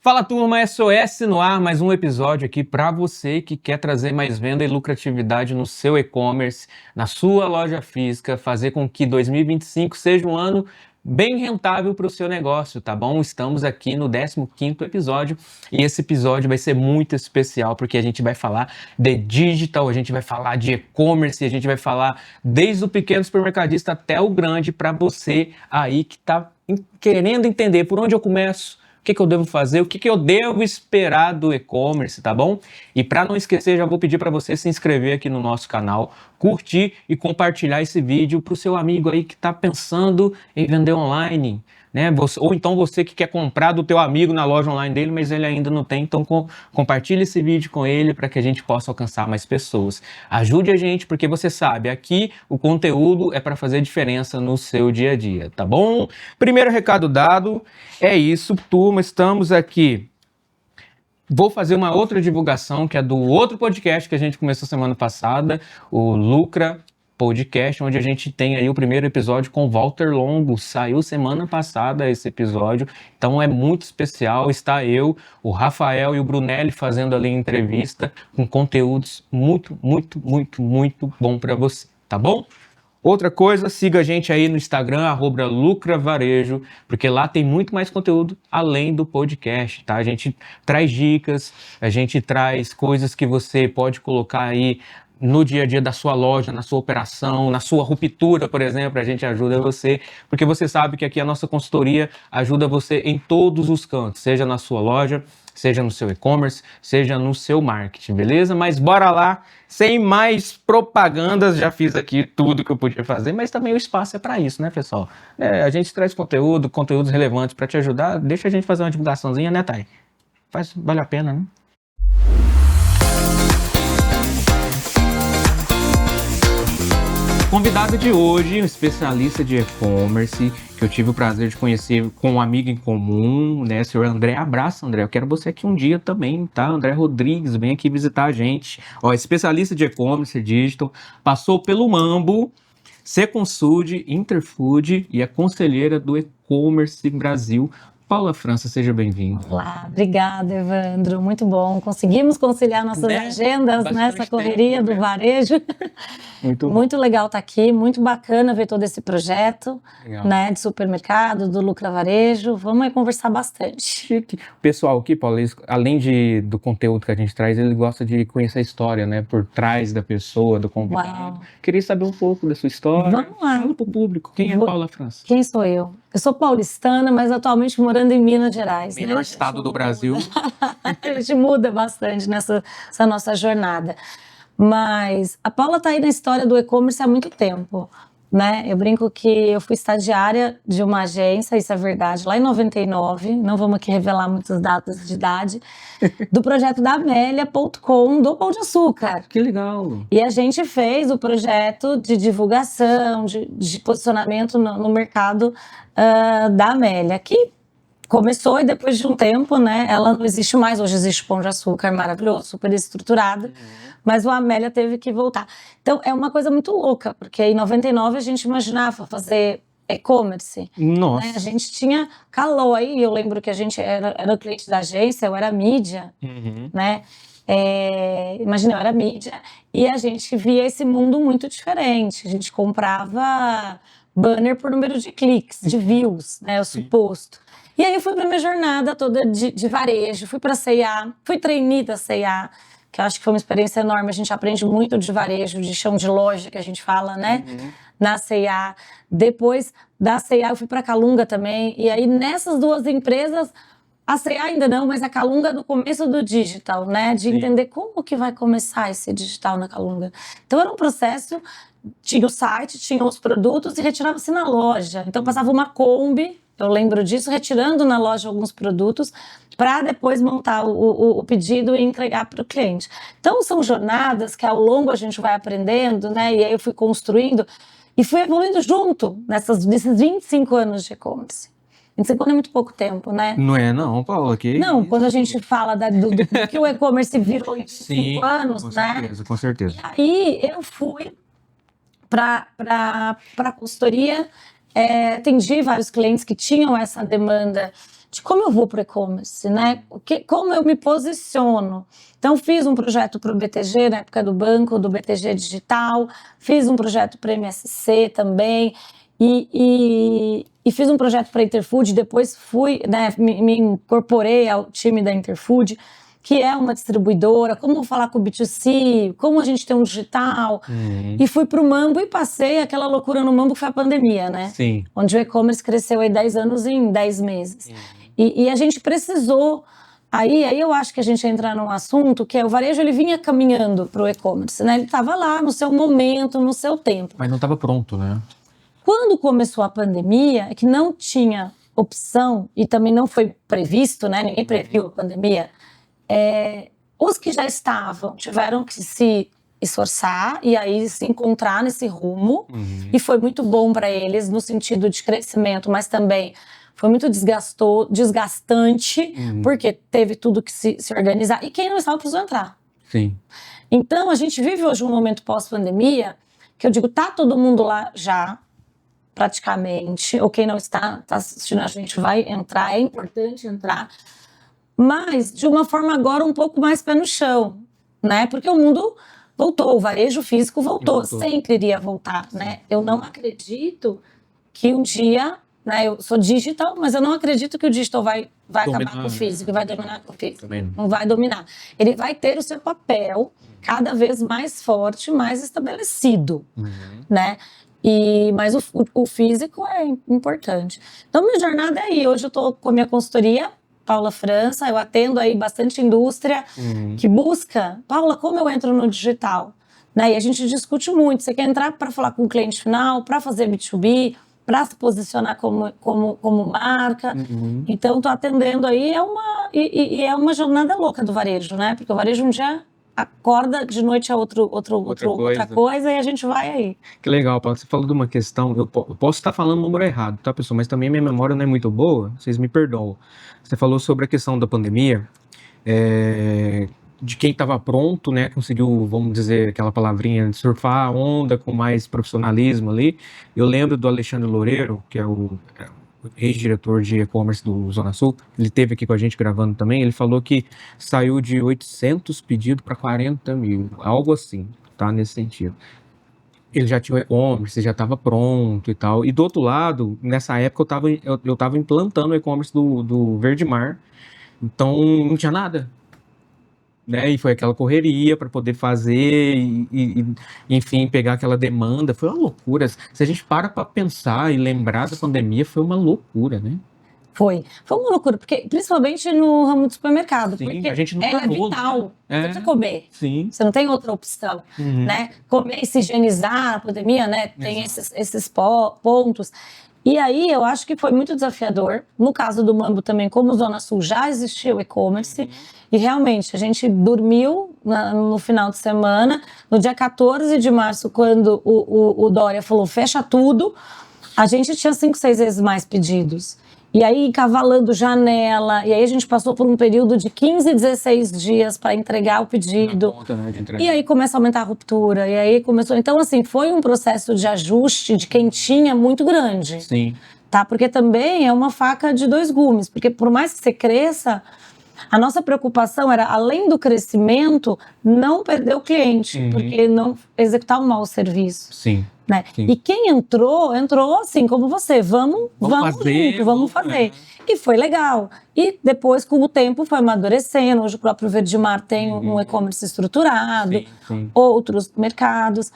Fala turma, SOS no ar, mais um episódio aqui para você que quer trazer mais venda e lucratividade no seu e-commerce, na sua loja física, fazer com que 2025 seja um ano bem rentável para o seu negócio, tá bom? Estamos aqui no 15º episódio e esse episódio vai ser muito especial porque a gente vai falar de digital, a gente vai falar de e-commerce, a gente vai falar desde o pequeno supermercadista até o grande para você aí que está querendo entender por onde eu começo. O que eu devo fazer, o que eu devo esperar do e-commerce, tá bom? E para não esquecer, já vou pedir para você se inscrever aqui no nosso canal, curtir e compartilhar esse vídeo para o seu amigo aí que está pensando em vender online, né? Ou então você que quer comprar do teu amigo na loja online dele, mas ele ainda não tem, então compartilhe esse vídeo com ele para que a gente possa alcançar mais pessoas. Ajude a gente, porque você sabe, aqui o conteúdo é para fazer diferença no seu dia a dia, tá bom? Primeiro recado dado, é isso, turma, estamos aqui. Vou fazer uma outra divulgação, que é do outro podcast que a gente começou semana passada, o Lucra Podcast, onde a gente tem aí o primeiro episódio com Walter Longo. Saiu semana passada esse episódio, então é muito especial. Está eu, o Rafael e o Brunelli fazendo ali entrevista com conteúdos muito bom para você, tá bom? Outra coisa, siga a gente aí no Instagram, @lucravarejo, porque lá tem muito mais conteúdo além do podcast, tá? A gente traz dicas, a gente traz coisas que você pode colocar aí no dia a dia da sua loja, na sua operação, na sua ruptura, por exemplo, a gente ajuda você, porque você sabe que aqui a nossa consultoria ajuda você em todos os cantos, seja na sua loja, seja no seu e-commerce, seja no seu marketing, beleza? Mas bora lá, sem mais propagandas, já fiz aqui tudo que eu podia fazer, mas também o espaço é para isso, né, pessoal? A gente traz conteúdos relevantes para te ajudar, deixa a gente fazer uma divulgaçãozinha, né, Thay? Vale a pena, né? Convidado de hoje, um especialista de e-commerce, que eu tive o prazer de conhecer com um amigo em comum, né, senhor André. Abraço, André. Eu quero você aqui um dia também, tá? André Rodrigues, vem aqui visitar a gente. Ó, especialista de e-commerce digital, passou pelo Mambo, Seconsud, Interfood e é conselheira do e-commerce Brasil. Paula França, seja bem-vinda. Olá, obrigada, Evandro, muito bom. Conseguimos conciliar nossas agendas nessa correria do varejo. Muito legal estar aqui, muito bacana ver todo esse projeto, né, de supermercado, do Lucra Varejo. Vamos aí conversar bastante. Chique. O pessoal aqui, Paula, além do conteúdo que a gente traz, ele gosta de conhecer a história, né, por trás da pessoa, do convidado. Uau. Queria saber um pouco da sua história. Vamos lá. Fala pro público. Quem é Paula França? Quem sou eu? Eu sou paulistana, mas atualmente morando em Minas Gerais. Melhor estado do Brasil. A gente muda bastante nessa nossa jornada. Mas a Paula está aí na história do e-commerce há muito tempo, né? Eu brinco que eu fui estagiária de uma agência, isso é verdade, lá em 99, não vamos aqui revelar muitas datas de idade, do projeto da Amélia.com do Pão de Açúcar. Que legal! E a gente fez o projeto de divulgação, de posicionamento no mercado da Amélia, que começou e depois de um tempo, né, ela não existe mais. Hoje existe o Pão de Açúcar maravilhoso, super estruturado, mas o Amélia teve que voltar. Então é uma coisa muito louca, porque em 99 a gente imaginava fazer e-commerce. Nossa! Né? A gente tinha Caloi, eu lembro que a gente era cliente da agência, eu era mídia, né? Imagina, eu era mídia, e a gente via esse mundo muito diferente. A gente comprava banner por número de cliques, de views, né, o suposto. E aí eu fui para minha jornada toda de varejo, fui para a C&A, fui trainee da C&A, que eu acho que foi uma experiência enorme. A gente aprende muito de varejo, de chão de loja, que a gente fala, né, na C&A. Depois da C&A eu fui para a Calunga também, e aí nessas duas empresas, a C&A ainda não, mas a Calunga no começo do digital, né, de entender como que vai começar esse digital na Calunga. Então era um processo, tinha o site, tinha os produtos e retirava-se na loja. Então passava uma Kombi, eu lembro disso, retirando na loja alguns produtos para depois montar o pedido e entregar para o cliente. Então são jornadas que ao longo a gente vai aprendendo, né? E aí eu fui construindo e fui evoluindo junto nesses 25 anos de e-commerce. 25 anos é muito pouco tempo, né? Não é não, Paula? Não, quando a gente fala do que o e-commerce virou em 25 anos, com né? certeza, com certeza. E aí eu fui para a consultoria, atendi vários clientes que tinham essa demanda de como eu vou para o e-commerce, né? Como eu me posiciono. Então, fiz um projeto para o BTG, na época do banco, do BTG Digital, fiz um projeto para a MSC também, e fiz um projeto para a Interfood, depois fui, né, me incorporei ao time da Interfood, que é uma distribuidora, como falar com o B2C, como a gente tem um digital. E fui para o Mambo e passei aquela loucura no Mambo que foi a pandemia, né? Sim. Onde o e-commerce cresceu aí 10 anos em 10 meses. E a gente precisou. Aí eu acho que a gente entra num assunto que é o varejo, ele vinha caminhando para o e-commerce, né? Ele estava lá no seu momento, no seu tempo. Mas não estava pronto, né? Quando começou a pandemia, que não tinha opção e também não foi previsto, né? Ninguém previu a pandemia. Os que já estavam tiveram que se esforçar e aí se encontrar nesse rumo, e foi muito bom para eles no sentido de crescimento, mas também foi muito desgastante, porque teve tudo que se organizar, e quem não estava precisou entrar. Sim. Então a gente vive hoje um momento pós-pandemia que eu digo, tá todo mundo lá já, praticamente, ou quem não está assistindo a gente vai entrar, é importante entrar, mas de uma forma agora um pouco mais pé no chão, né? Porque o mundo voltou, o varejo físico voltou. Sempre iria voltar, né? Eu não acredito que um dia, né? Eu sou digital, mas eu não acredito que o digital vai acabar com o físico, vai dominar com o físico. Não vai dominar. Ele vai ter o seu papel cada vez mais forte, mais estabelecido, né? Mas o físico é importante. Então, minha jornada é aí. Hoje eu estou com a minha consultoria, Paula França, eu atendo aí bastante indústria que busca, Paula, como eu entro no digital? Né? E a gente discute muito, você quer entrar para falar com o cliente final, para fazer B2B, para se posicionar como marca. Então, estou atendendo aí, é uma jornada louca do varejo, né? Porque o varejo um dia acorda, de noite é outra coisa, e a gente vai aí. Que legal, Paulo. Você falou de uma questão, eu posso estar falando o número errado, tá, pessoal? Mas também minha memória não é muito boa, vocês me perdoam. Você falou sobre a questão da pandemia, de quem estava pronto, né, conseguiu, vamos dizer, aquela palavrinha, de surfar a onda com mais profissionalismo ali. Eu lembro do Alexandre Loureiro, que é o ex-diretor de e-commerce do Zona Sul, ele esteve aqui com a gente gravando também, ele falou que saiu de 800 pedidos para 40 mil, algo assim, tá, nesse sentido. Ele já tinha o e-commerce, já estava pronto e tal, e do outro lado, nessa época eu tava implantando o e-commerce do Verde Mar, então não tinha nada, né? E foi aquela correria para poder fazer enfim, pegar aquela demanda. Foi uma loucura. Se a gente para pensar e lembrar da pandemia, foi uma loucura, né? Foi uma loucura, porque principalmente no ramo do supermercado. Sim, porque a gente não é vital. Né? Você precisa comer. Sim. Você não tem outra opção, né? Comer e se higienizar, a pandemia, né? Tem esses pontos. E aí, eu acho que foi muito desafiador. No caso do Mambo também, como Zona Sul já existia o e-commerce, e realmente a gente dormiu no final de semana. No dia 14 de março, quando o Dória falou fecha tudo, a gente tinha 5, 6 vezes mais pedidos. E aí, encavalando janela, e aí a gente passou por um período de 15, 16 dias para entregar o pedido. Conta, né, de entregar. E aí começa a aumentar a ruptura, e aí começou... Então, assim, foi um processo de ajuste de quem tinha muito grande. Sim. Tá? Porque também é uma faca de 2 gumes, porque por mais que você cresça, a nossa preocupação era, além do crescimento, não perder o cliente, porque não executar um mau serviço. Sim. Né? Sim. E quem entrou assim como você, vamos fazer, junto, vamos fazer. E foi legal. E depois, com o tempo, foi amadurecendo. Hoje o próprio Verde Mar tem um e-commerce estruturado, sim. Outros mercados.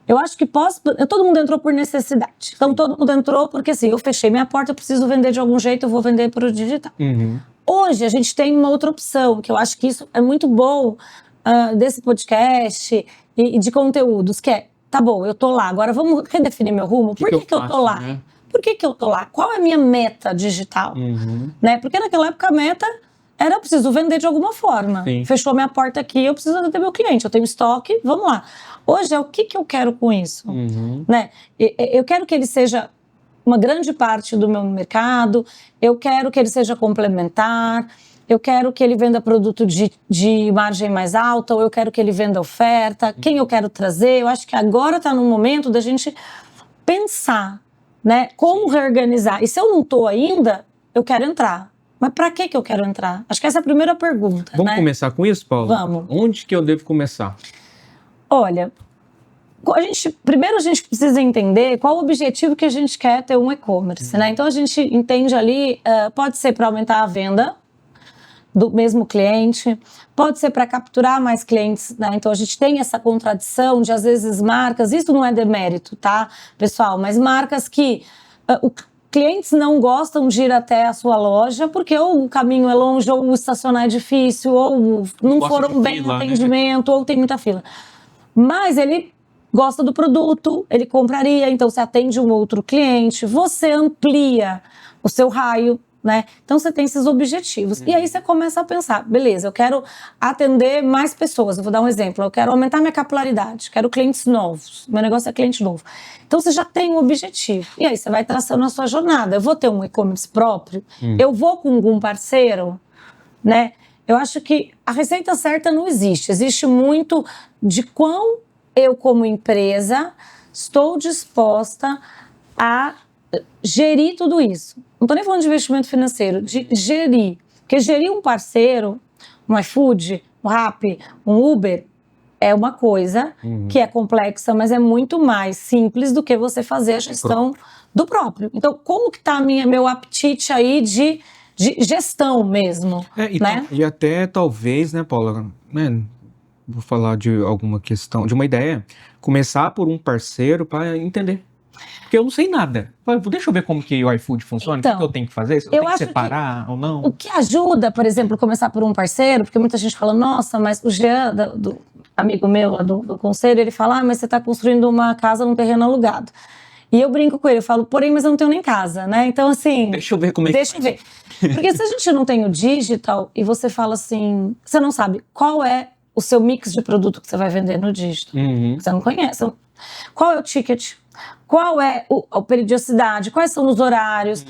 Eu acho que todo mundo entrou por necessidade. Então todo mundo entrou porque assim, eu fechei minha porta, eu preciso vender de algum jeito, eu vou vender para o digital. Hoje a gente tem uma outra opção, que eu acho que isso é muito bom desse podcast e de conteúdos, que é, tá bom, eu tô lá, agora vamos redefinir meu rumo. Por que eu tô lá? Né? Por que eu tô lá? Qual é a minha meta digital? Né? Porque naquela época a meta era, eu preciso vender de alguma forma. Sim. Fechou minha porta aqui, eu preciso atender meu cliente, eu tenho estoque, vamos lá. Hoje é o que eu quero com isso? Né? Eu quero que ele seja uma grande parte do meu mercado, eu quero que ele seja complementar, eu quero que ele venda produto de margem mais alta, ou eu quero que ele venda oferta, quem eu quero trazer. Eu acho que agora está no momento da gente pensar, né, como reorganizar. E se eu não estou ainda, eu quero entrar. Mas para que eu quero entrar? Acho que essa é a primeira pergunta. Vamos começar com isso, Paulo? Vamos. Onde que eu devo começar? Olha, primeiro a gente precisa entender qual o objetivo que a gente quer ter um e-commerce, né? Então a gente entende ali, pode ser para aumentar a venda do mesmo cliente, pode ser para capturar mais clientes, né? Então a gente tem essa contradição de às vezes marcas, isso não é demérito, tá, pessoal? Mas marcas que clientes não gostam de ir até a sua loja porque ou o caminho é longe, ou o estacionar é difícil, ou não foram bem no atendimento, ou tem muita fila. Mas ele gosta do produto, ele compraria, então você atende um outro cliente, você amplia o seu raio, né? Então você tem esses objetivos. E aí você começa a pensar, beleza, eu quero atender mais pessoas. Eu vou dar um exemplo, eu quero aumentar minha capilaridade, quero clientes novos, meu negócio é cliente novo. Então você já tem um objetivo. E aí você vai traçando a sua jornada. Eu vou ter um e-commerce próprio? Eu vou com algum parceiro? Né? Eu acho que a receita certa não existe. Existe muito de quão eu, como empresa, estou disposta a gerir tudo isso. Não estou nem falando de investimento financeiro, de gerir. Porque gerir um parceiro, um iFood, um Rappi, um Uber, é uma coisa que é complexa, mas é muito mais simples do que você fazer a gestão do próprio. Então, como que está meu apetite aí de gestão mesmo, né? E até talvez, né, Paula, né, vou falar de alguma questão, de uma ideia, começar por um parceiro para entender. Porque eu não sei nada. Deixa eu ver como que o iFood funciona, Então, o que eu tenho que fazer, se eu tenho que separar ou não. O que ajuda, por exemplo, começar por um parceiro, porque muita gente fala, nossa, mas o Jean, do amigo meu do conselho, ele fala, mas você está construindo uma casa num terreno alugado. E eu brinco com ele, eu falo, porém, mas eu não tenho nem casa, né? Então, assim... Deixa eu ver como é que... Deixa eu ver. Porque se a gente não tem o digital e você fala assim, você não sabe qual é o seu mix de produto que você vai vender no digital. Você não conhece. Qual é o ticket? Qual é a periodicidade? Quais são os horários?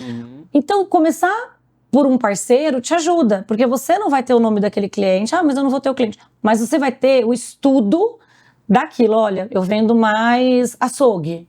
Então, começar por um parceiro te ajuda, porque você não vai ter o nome daquele cliente. Mas eu não vou ter o cliente. Mas você vai ter o estudo daquilo. Olha, eu vendo mais açougue.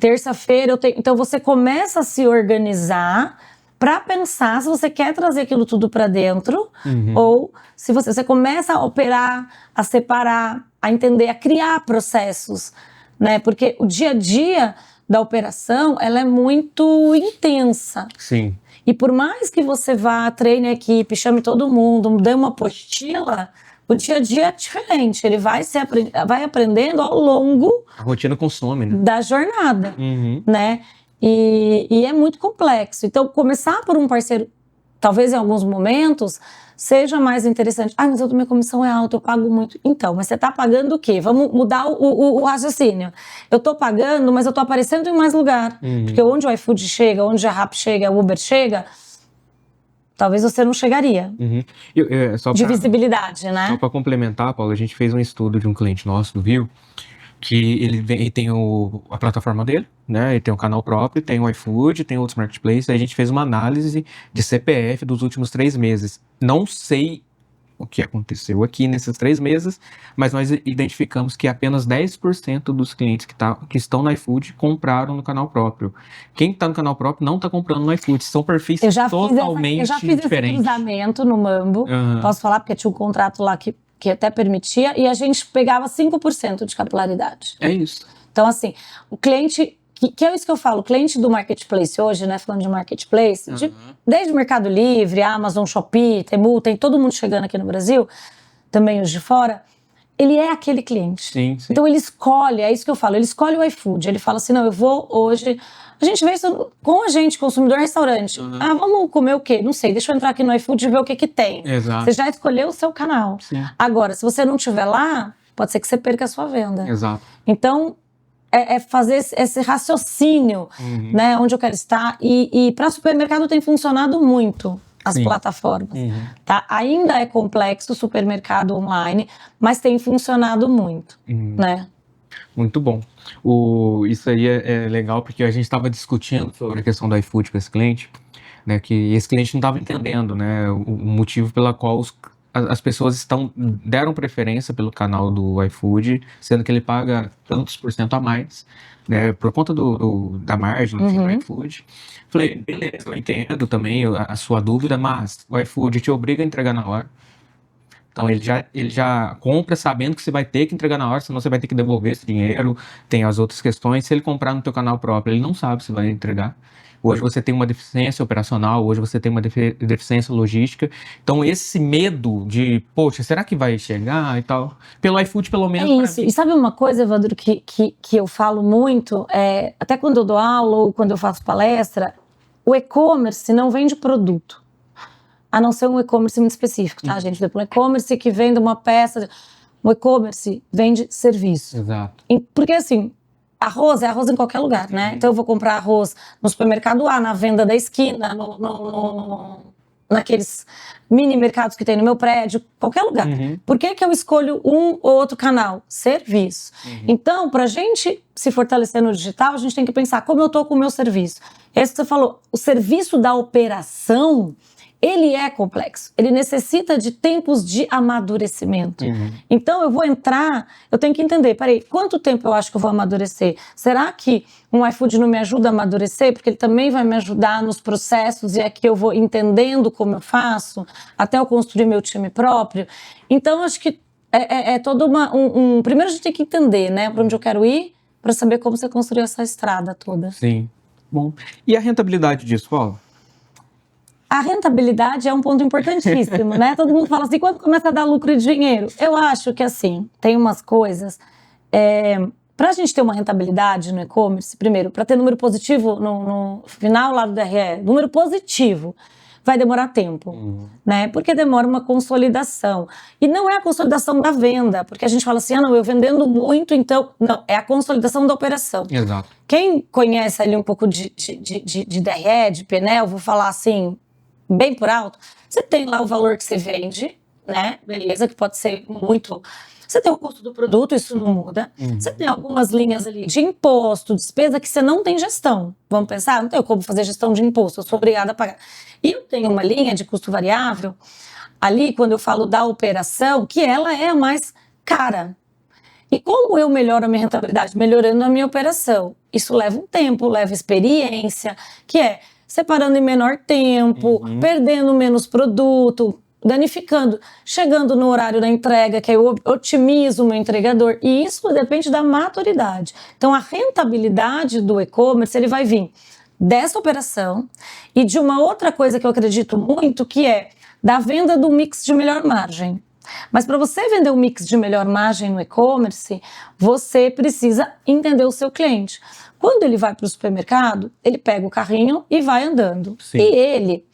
Terça-feira eu tenho... Então, você começa a se organizar para pensar se você quer trazer aquilo tudo para dentro ou se você começa a operar, a separar, a entender, a criar processos, né? Porque o dia a dia da operação, ela é muito intensa. Sim. E por mais que você vá, treine a equipe, chame todo mundo, dê uma apostila, o dia a dia é diferente. Ele vai aprendendo ao longo... A rotina consome, né? Da jornada, né? E é muito complexo. Então, começar por um parceiro, talvez em alguns momentos, seja mais interessante. Mas a minha comissão é alta, eu pago muito. Então, mas você está pagando o quê? Vamos mudar o raciocínio. Eu estou pagando, mas eu estou aparecendo em mais lugar. Porque onde o iFood chega, onde a Rappi chega, o Uber chega, talvez você não chegaria. De visibilidade, né? Só para complementar, Paulo, a gente fez um estudo de um cliente nosso do Rio, que ele tem a plataforma dele, né? Ele tem um canal próprio, tem o iFood, tem outros marketplaces. Aí a gente fez uma análise de CPF dos últimos 3 meses. Não sei o que aconteceu aqui nesses 3 meses, mas nós identificamos que apenas 10% dos clientes que estão no iFood compraram no canal próprio. Quem está no canal próprio não está comprando no iFood. São perfis totalmente diferentes. Eu já fiz esse cruzamento no Mambo. Posso falar porque tinha um contrato lá que até permitia, e a gente pegava 5% de capilaridade. É isso. Então, assim, o cliente, que é isso que eu falo, o cliente do marketplace hoje, né, falando de marketplace, desde o Mercado Livre, Amazon, Shopee, Temu, tem todo mundo chegando aqui no Brasil, também os de fora, ele é aquele cliente. Sim. Então ele escolhe, é isso que eu falo, ele escolhe o iFood, ele fala assim, não, eu vou hoje... A gente vê isso com a gente, consumidor restaurante. Vamos comer o quê? Não sei, deixa eu entrar aqui no iFood e ver o que tem. Exato. Você já escolheu o seu canal. Sim. Agora, se você não estiver lá, pode ser que você perca a sua venda. Exato. Então, é fazer esse raciocínio, né, onde eu quero estar. E para supermercado tem funcionado muito as plataformas. Tá? Ainda é complexo o supermercado online, mas tem funcionado muito, né? Muito bom. Isso aí é legal, porque a gente estava discutindo sobre a questão do iFood com esse cliente, né, que esse cliente não estava entendendo, né, o motivo pela qual as pessoas deram preferência pelo canal do iFood, sendo que ele paga tantos por cento a mais, né, por conta da margem, enfim, do iFood. Falei, beleza, eu entendo também a sua dúvida, mas o iFood te obriga a entregar na hora. Então ele já compra sabendo que você vai ter que entregar na hora, senão você vai ter que devolver esse dinheiro, tem as outras questões. Se ele comprar no teu canal próprio, ele não sabe se vai entregar. Hoje você tem uma deficiência operacional, hoje você tem uma deficiência logística. Então esse medo de, poxa, será que vai chegar e tal? Pelo iFood, pelo menos. É isso. E sabe uma coisa, Evandro, que eu falo muito, até quando eu dou aula ou quando eu faço palestra, o e-commerce não vende produto. A não ser um e-commerce muito específico, tá, gente? Um e-commerce que vende uma peça. O e-commerce vende serviço. Exato. Porque assim, arroz é arroz em qualquer lugar, né? Então eu vou comprar arroz no supermercado A, na venda da esquina, naqueles mini mercados que tem no meu prédio, qualquer lugar. Por que eu escolho um ou outro canal? Serviço. Então, pra gente se fortalecer no digital, a gente tem que pensar como eu tô com o meu serviço. Esse que você falou, o serviço da operação, ele é complexo, ele necessita de tempos de amadurecimento. Então eu vou entrar, eu tenho que entender, peraí, quanto tempo eu acho que eu vou amadurecer? Será que um iFood não me ajuda a amadurecer? Porque ele também vai me ajudar nos processos e aqui eu vou entendendo como eu faço, até eu construir meu time próprio. Então acho que é todo primeiro a gente tem que entender, né, para onde eu quero ir, para saber como você construiu essa estrada toda. Sim, bom. E a rentabilidade disso, qual? A rentabilidade é um ponto importantíssimo, né? Todo mundo fala assim, quando começa a dar lucro e dinheiro? Eu acho que, assim, tem umas coisas... Para a gente ter uma rentabilidade no e-commerce, primeiro, para ter número positivo no final lá do DRE, número positivo, vai demorar tempo, né? Porque demora uma consolidação. E não é a consolidação da venda, porque a gente fala assim, não, eu vendendo muito, então... Não, é a consolidação da operação. Exato. Quem conhece ali um pouco de DRE, de PNL, vou falar assim... bem por alto, você tem lá o valor que você vende, né? Beleza, que pode ser muito. Você tem o custo do produto, isso não muda. Você tem algumas linhas ali de imposto, despesa que você não tem gestão. Vamos pensar, não tenho como fazer gestão de imposto, eu sou obrigada a pagar. E eu tenho uma linha de custo variável, ali quando eu falo da operação, que ela é a mais cara. E como eu melhoro a minha rentabilidade? Melhorando a minha operação. Isso leva um tempo, leva experiência, que é separando em menor tempo, perdendo menos produto, danificando, chegando no horário da entrega, que eu otimizo o meu entregador. E isso depende da maturidade. Então, a rentabilidade do e-commerce, ele vai vir dessa operação e de uma outra coisa que eu acredito muito, que é da venda do mix de melhor margem. Mas para você vender um mix de melhor margem no e-commerce, você precisa entender o seu cliente. Quando ele vai para o supermercado, ele pega o carrinho e vai andando. Sim. E ele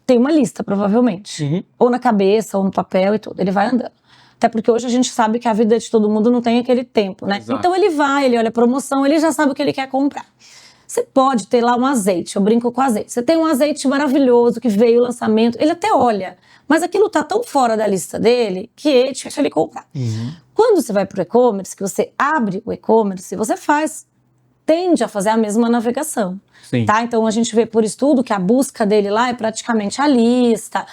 tem uma lista, provavelmente. Ou na cabeça, ou no papel e tudo. Ele vai andando. Até porque hoje a gente sabe que a vida de todo mundo não tem aquele tempo, né? Exato. Então ele vai, ele olha a promoção, ele já sabe o que ele quer comprar. Você pode ter lá um azeite, eu brinco com azeite. Você tem um azeite maravilhoso que veio o lançamento, ele até olha, mas aquilo tá tão fora da lista dele que é difícil ele comprar. Quando você vai pro e-commerce, que você abre o e-commerce, você tende a fazer a mesma navegação. Sim. Tá? Então a gente vê por estudo que a busca dele lá é praticamente a lista,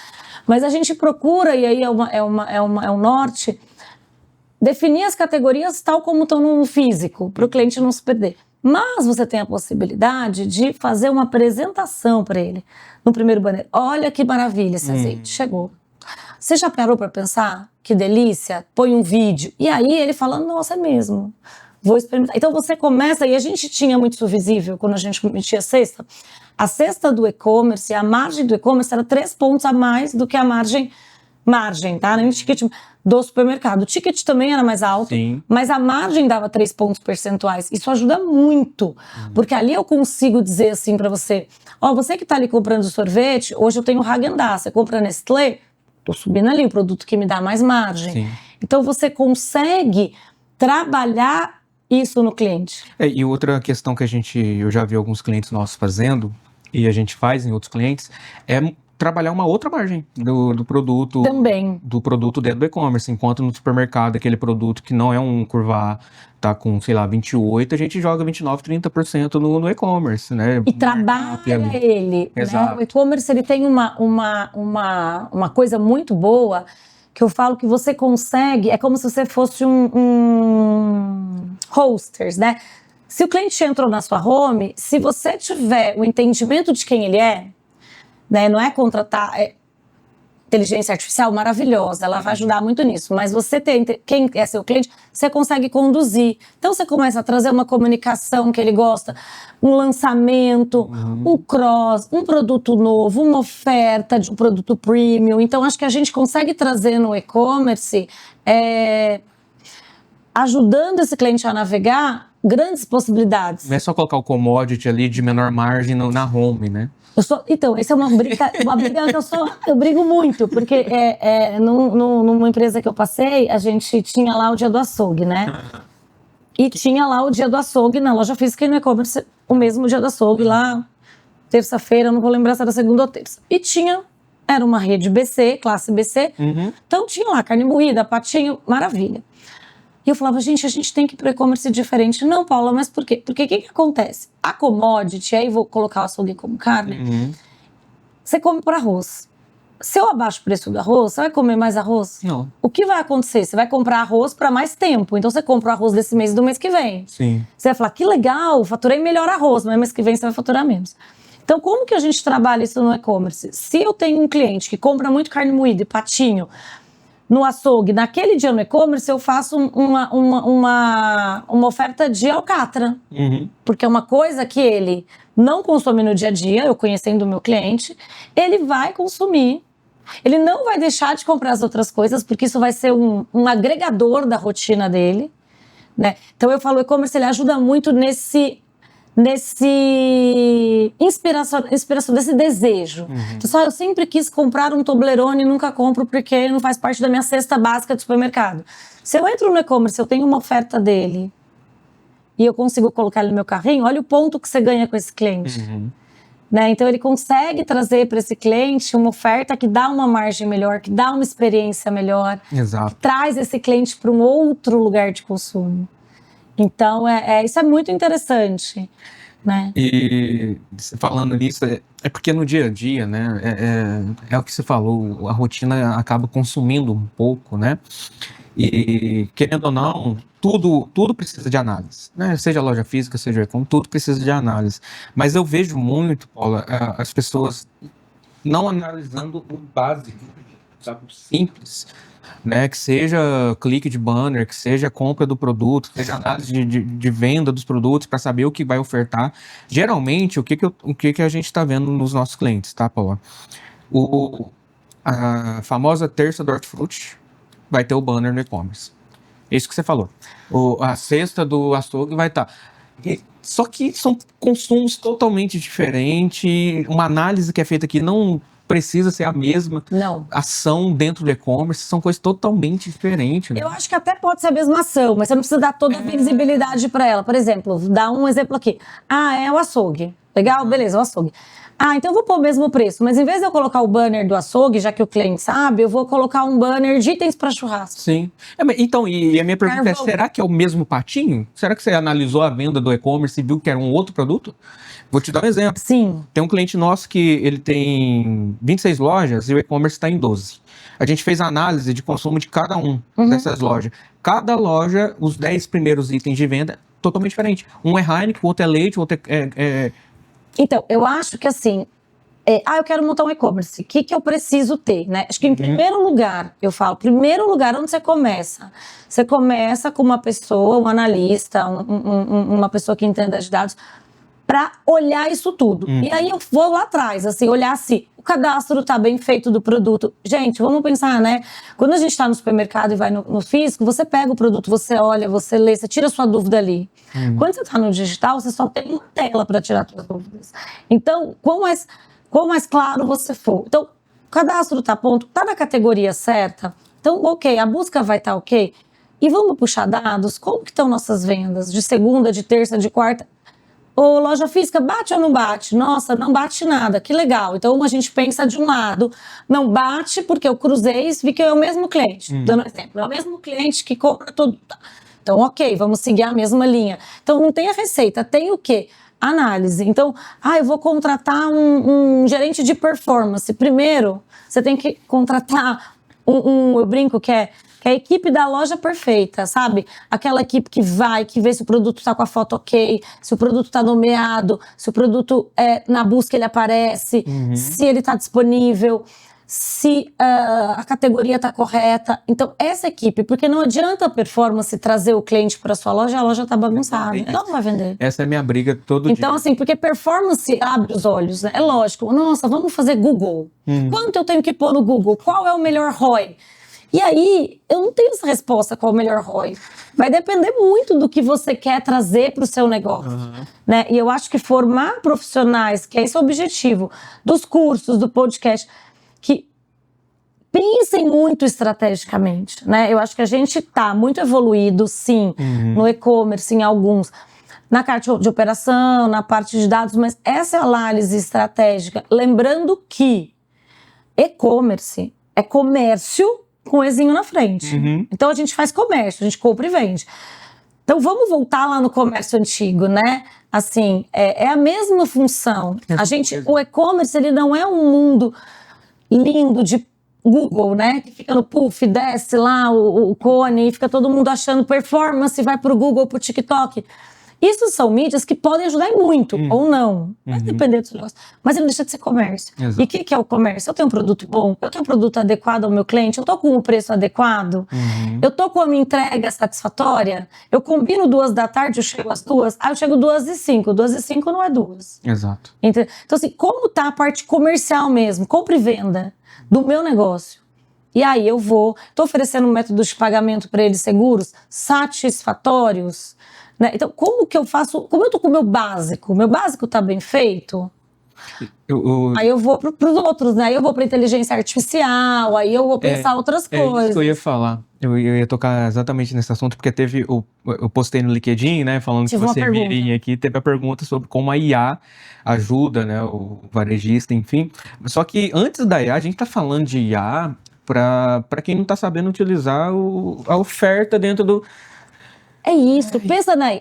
mas a gente procura, e aí é um norte, definir as categorias tal como estão no físico, para o cliente não se perder. Mas você tem a possibilidade de fazer uma apresentação para ele no primeiro banner. Olha que maravilha esse azeite, chegou. Você já parou para pensar? Que delícia? Põe um vídeo. E aí ele fala, nossa, é mesmo. Vou experimentar. Então você começa, e a gente tinha muito isso visível quando a gente metia a cesta. A cesta do e-commerce, a margem do e-commerce era 3 pontos a mais do que a margem, tá? Nem o ticket do supermercado. O ticket também era mais alto, Sim. mas a margem dava 3 pontos percentuais. Isso ajuda muito, porque ali eu consigo dizer assim pra você, você que tá ali comprando sorvete, hoje eu tenho Häagen-Dazs, você compra Nestlé, tô subindo ali o produto que me dá mais margem. Sim. Então você consegue trabalhar isso no cliente. E outra questão que eu já vi alguns clientes nossos fazendo, e a gente faz em outros clientes, é trabalhar uma outra margem do produto. Também. Do produto dentro do e-commerce, enquanto no supermercado, aquele produto que não é um curva A, tá com, sei lá, 28%, a gente joga 29%, 30% no e-commerce, né? E trabalha ele, Exato. né? O e-commerce, ele tem uma coisa muito boa, que eu falo que você consegue, é como se você fosse um hosters, né? Se o cliente entrou na sua home, se você tiver o entendimento de quem ele é, né, não é contratar inteligência artificial maravilhosa, ela vai ajudar muito nisso, mas você ter quem é seu cliente, você consegue conduzir. Então você começa a trazer uma comunicação que ele gosta, um lançamento, um cross, um produto novo, uma oferta de um produto premium. Então acho que a gente consegue trazer no e-commerce, ajudando esse cliente a navegar, grandes possibilidades. Não é só colocar o commodity ali de menor margem na home, né? Então, essa é uma briga que eu brigo muito, porque numa empresa que eu passei, a gente tinha lá o dia do açougue, né? E tinha lá o dia do açougue na loja física e no e-commerce, o mesmo dia do açougue lá, terça-feira, não vou lembrar se era segunda ou terça. E era uma rede BC, classe BC, então tinha lá carne moída, patinho, maravilha. E eu falava, gente, a gente tem que ir para o e-commerce diferente. Não, Paula, mas por quê? Porque o que acontece? A commodity, aí vou colocar o açougue como carne, você come por arroz. Se eu abaixo o preço do arroz, você vai comer mais arroz? Não. O que vai acontecer? Você vai comprar arroz para mais tempo. Então você compra o arroz desse mês e do mês que vem. Sim. Você vai falar, que legal, faturei melhor arroz, mas mês que vem você vai faturar menos. Então como que a gente trabalha isso no e-commerce? Se eu tenho um cliente que compra muito carne moída e patinho, no açougue, naquele dia no e-commerce, eu faço uma oferta de alcatra. Porque é uma coisa que ele não consome no dia a dia, eu conhecendo o meu cliente, ele vai consumir. Ele não vai deixar de comprar as outras coisas, porque isso vai ser um agregador da rotina dele, né? Então eu falo, o e-commerce ele ajuda muito nesse inspiração, desse desejo. Então, eu sempre quis comprar um Toblerone e nunca compro porque não faz parte da minha cesta básica de supermercado. Se eu entro no e-commerce, eu tenho uma oferta dele e eu consigo colocar ele no meu carrinho, olha o ponto que você ganha com esse cliente. Né? Então ele consegue trazer para esse cliente uma oferta que dá uma margem melhor, que dá uma experiência melhor, Exato. que traz esse cliente para um outro lugar de consumo. Então, isso é muito interessante, né? E falando nisso, é porque no dia a dia, né, é o que você falou, a rotina acaba consumindo um pouco, né? E querendo ou não, tudo precisa de análise, né? Seja loja física, seja e-commerce, tudo precisa de análise. Mas eu vejo muito, Paula, as pessoas não analisando o básico, sabe, o simples, né? Que seja clique de banner, que seja compra do produto, que seja análise de venda dos produtos para saber o que vai ofertar. Geralmente, o que a gente está vendo nos nossos clientes, tá, Paula? A famosa terça do hortifruti vai ter o banner no e-commerce. Isso que você falou. A cesta do açougue vai estar. Só que são consumos totalmente diferentes. Uma análise que é feita aqui não precisa ser a mesma ação dentro do e-commerce, são coisas totalmente diferentes. Né? Eu acho que até pode ser a mesma ação, mas você não precisa dar toda a visibilidade para ela. Por exemplo, vou dar um exemplo aqui. É o açougue. Legal? Beleza, o açougue. Então eu vou pôr o mesmo preço, mas em vez de eu colocar o banner do açougue, já que o cliente sabe, eu vou colocar um banner de itens para churrasco. Sim. Então, e a minha pergunta é, será que é o mesmo patinho? Será que você analisou a venda do e-commerce e viu que era um outro produto? Vou te dar um exemplo. Sim. Tem um cliente nosso que ele tem 26 lojas e o e-commerce está em 12. A gente fez a análise de consumo de cada dessas lojas. Cada loja, os 10 primeiros itens de venda, totalmente diferente. Um é Heineken, o outro é leite, o outro é... Então, eu acho que assim, eu quero montar um e-commerce, o que eu preciso ter, né? Acho que em primeiro lugar, eu falo, primeiro lugar, onde você começa? Você começa com uma pessoa, um analista, uma pessoa que entenda de dados, para olhar isso tudo. E aí eu vou lá atrás, assim, olhar se o cadastro está bem feito do produto. Gente, vamos pensar, né? Quando a gente está no supermercado e vai no físico, você pega o produto, você olha, você lê, você tira a sua dúvida ali. Quando você está no digital, você só tem uma tela para tirar suas dúvidas. Então, quanto mais claro você for. Então, o cadastro está pronto, está na categoria certa. Então, ok, a busca vai estar ok. E vamos puxar dados, como que estão nossas vendas? De segunda, de terça, de quarta? Loja física, bate ou não bate? Nossa, não bate nada, que legal. Então a gente pensa de um lado, não bate porque eu cruzei e vi que é o mesmo cliente. Dando um exemplo, é o mesmo cliente que compra tudo. Então, ok, vamos seguir a mesma linha. Então não tem a receita, tem o quê? Análise. Então, eu vou contratar um gerente de performance. Primeiro, você tem que contratar eu brinco que é a equipe da loja perfeita, sabe? Aquela equipe que vai, que vê se o produto tá com a foto ok, se o produto tá nomeado, se o produto na busca ele aparece, se ele tá disponível, se a categoria tá correta. Então, essa equipe, porque não adianta a performance trazer o cliente para sua loja, a loja tá bagunçada, ela não vai vender. Essa é a minha briga todo dia. Então, assim, porque performance abre os olhos, né? É lógico. Nossa, vamos fazer Google. Quanto eu tenho que pôr no Google? Qual é o melhor ROI? E aí, eu não tenho essa resposta qual é o melhor ROI. Vai depender muito do que você quer trazer para o seu negócio. Né? E eu acho que formar profissionais, que é esse o objetivo dos cursos, do podcast, que pensem muito estrategicamente. Né? Eu acho que a gente está muito evoluído, sim, no e-commerce, em alguns. Na parte de operação, na parte de dados, mas essa é a análise estratégica. Lembrando que e-commerce é comércio com ezinho na frente. Então a gente faz comércio, a gente compra e vende. Então vamos voltar lá no comércio antigo, né? Assim, é a mesma função. O e-commerce, ele não é um mundo lindo de Google, né? Que fica no puff, desce lá o cone e fica todo mundo achando performance, vai pro Google, pro TikTok. Isso são mídias que podem ajudar muito, ou não. Vai depender do negócio. Mas ele não deixa de ser comércio. Exato. E o que é o comércio? Eu tenho um produto bom, eu tenho um produto adequado ao meu cliente, eu tô com o preço adequado, eu tô com a minha entrega satisfatória, eu combino 2 da tarde, eu chego às 2, eu chego 2h05, 2h05 não é 2. Exato. Então, assim, como tá a parte comercial mesmo, compra e venda do meu negócio? E aí eu tô oferecendo métodos de pagamento para eles seguros, satisfatórios, né? Então, como que eu faço? Como eu tô com o meu básico? O meu básico tá bem feito? Aí eu vou pros outros, né? Aí eu vou pra inteligência artificial, aí eu vou pensar outras coisas. É isso que eu ia falar. Eu ia tocar exatamente nesse assunto, porque eu postei no LinkedIn, né? Falando Tive que uma você pergunta. viria aqui, teve a pergunta sobre como a IA ajuda, né? O varejista, enfim. Só que antes da IA, a gente tá falando de IA para quem não tá sabendo utilizar a oferta dentro do... É isso,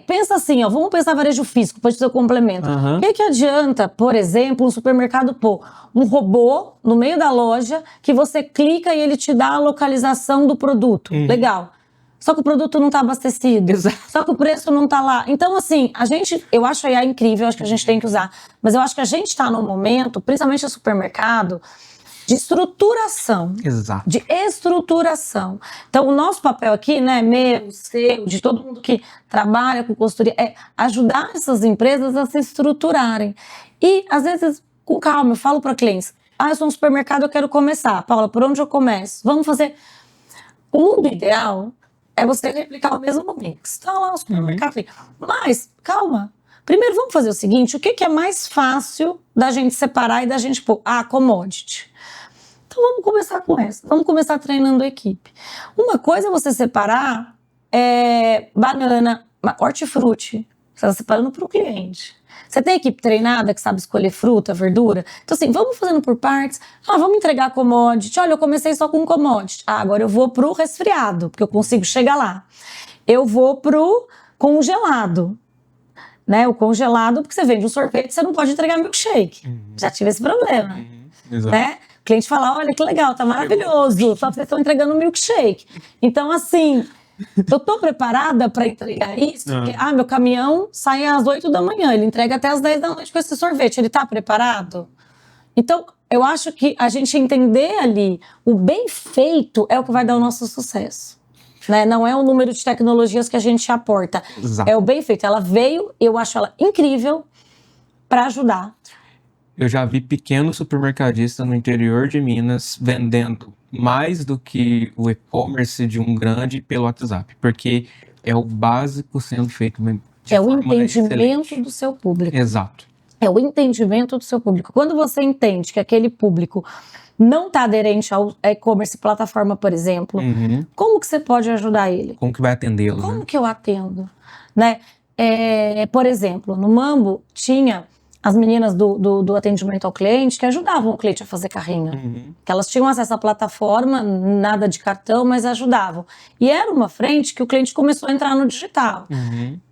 pensa assim, ó, vamos pensar varejo físico, pode ser o complemento. O que adianta, por exemplo, um supermercado pôr um robô no meio da loja que você clica e ele te dá a localização do produto? Legal. Só que o produto não está abastecido. Exato. Só que o preço não está lá. Então, assim, eu acho a IA incrível, eu acho que a gente tem que usar. Mas eu acho que a gente está num momento, principalmente no supermercado, de estruturação. Exato. De estruturação. Então, o nosso papel aqui, né, meu, seu, de todo mundo que trabalha com consultoria, é ajudar essas empresas a se estruturarem. E, às vezes, com calma, eu falo para clientes, eu sou um supermercado, eu quero começar. Paula, por onde eu começo? Vamos fazer... O mundo ideal é você replicar o mesmo mix. Está lá o supermercado. Mas, calma. Primeiro, vamos fazer o seguinte, o que é mais fácil da gente separar e da gente pôr? commodity. Então vamos começar com essa. Vamos começar treinando a equipe. Uma coisa é você separar banana, hortifruti. Você está separando para o cliente. Você tem equipe treinada que sabe escolher fruta, verdura? Então assim, vamos fazendo por partes. Vamos entregar commodity. Olha, eu comecei só com commodity. Agora eu vou pro resfriado, porque eu consigo chegar lá. Eu vou pro congelado. Né? O congelado, porque você vende um sorvete, você não pode entregar milkshake. Já tive esse problema. Exato. Né? O cliente fala, olha que legal, tá maravilhoso, só vocês estão entregando milkshake. Então, assim, eu tô preparada para entregar isso, porque, meu caminhão sai às 8 da manhã, ele entrega até às 10 da noite com esse sorvete, ele tá preparado? Então, eu acho que a gente entender ali o bem feito é o que vai dar o nosso sucesso. Né? Não é o número de tecnologias que a gente aporta. Exato. É o bem feito. Ela veio, eu acho ela incrível para ajudar. Eu já vi pequenos supermercadistas no interior de Minas vendendo mais do que o e-commerce de um grande pelo WhatsApp, porque é o básico sendo feito de É o forma entendimento excelente. do seu público. Exato. É o entendimento do seu público. Quando você entende que aquele público não está aderente ao e-commerce plataforma, por exemplo, como que você pode ajudar ele? Como que vai atendê-lo? Como né? que eu atendo? Né? Por exemplo, no Mambo tinha as meninas do atendimento ao cliente que ajudavam o cliente a fazer carrinho. Que elas tinham acesso à plataforma, nada de cartão, mas ajudavam. E era uma frente que o cliente começou a entrar no digital.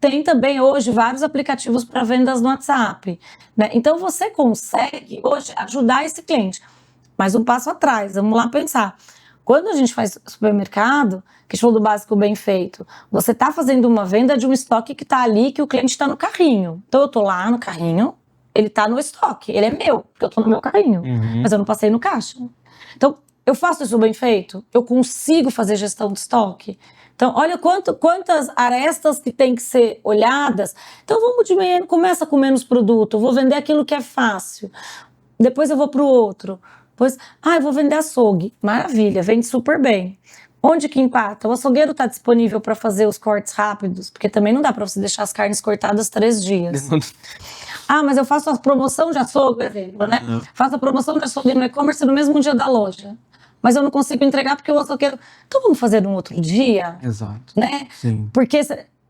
Tem também hoje vários aplicativos para vendas no WhatsApp. Né? Então você consegue hoje ajudar esse cliente. Mas um passo atrás, vamos lá pensar. Quando a gente faz supermercado, que falou do básico bem feito, você está fazendo uma venda de um estoque que está ali, que o cliente está no carrinho. Então eu estou lá no carrinho, ele está no estoque, ele é meu, porque eu estou no meu carrinho, mas eu não passei no caixa. Então eu faço isso bem feito, eu consigo fazer gestão de estoque. Então, olha quantas arestas que tem que ser olhadas. Então, vamos diminuir, começa com menos produto, vou vender aquilo que é fácil. Depois eu vou para o outro. Depois, eu vou vender açougue. Maravilha, vende super bem. Onde que empata? O açougueiro está disponível para fazer os cortes rápidos, porque também não dá para você deixar as carnes cortadas 3 dias. Mas eu faço a promoção de açougue, por exemplo, né? Faço a promoção de açougue no e-commerce no mesmo dia da loja. Mas eu não consigo entregar porque o açougueiro... Então vamos fazer num outro dia? Exato. Né? Sim. Porque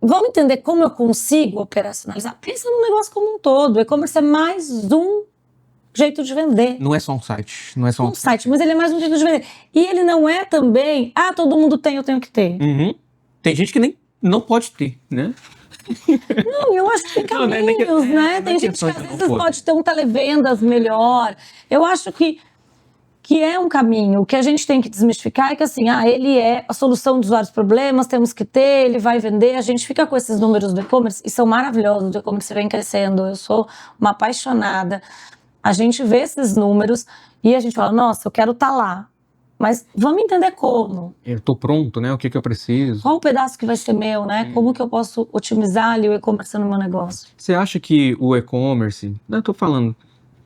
vamos entender como eu consigo operacionalizar. Pensa no negócio como um todo. O e-commerce é mais um jeito de vender. Não é só um site. Não é só um site, mas ele é mais um jeito de vender. E ele não é também, todo mundo tem, eu tenho que ter. Tem gente que nem não pode ter, né? Não, eu acho que tem caminhos, né? Tem gente que às vezes pode ter um televendas melhor. Eu acho que é um caminho. O que a gente tem que desmistificar é que assim, ele é a solução dos vários problemas, temos que ter, ele vai vender. A gente fica com esses números do e-commerce e são maravilhosos. O e-commerce vem crescendo, eu sou uma apaixonada. A gente vê esses números e a gente fala, nossa, eu quero estar lá. Mas vamos entender como. Eu tô pronto, né? O que eu preciso? Qual o pedaço que vai ser meu, né? Como que eu posso otimizar ali o e-commerce no meu negócio? Você acha que o e-commerce, eu tô falando,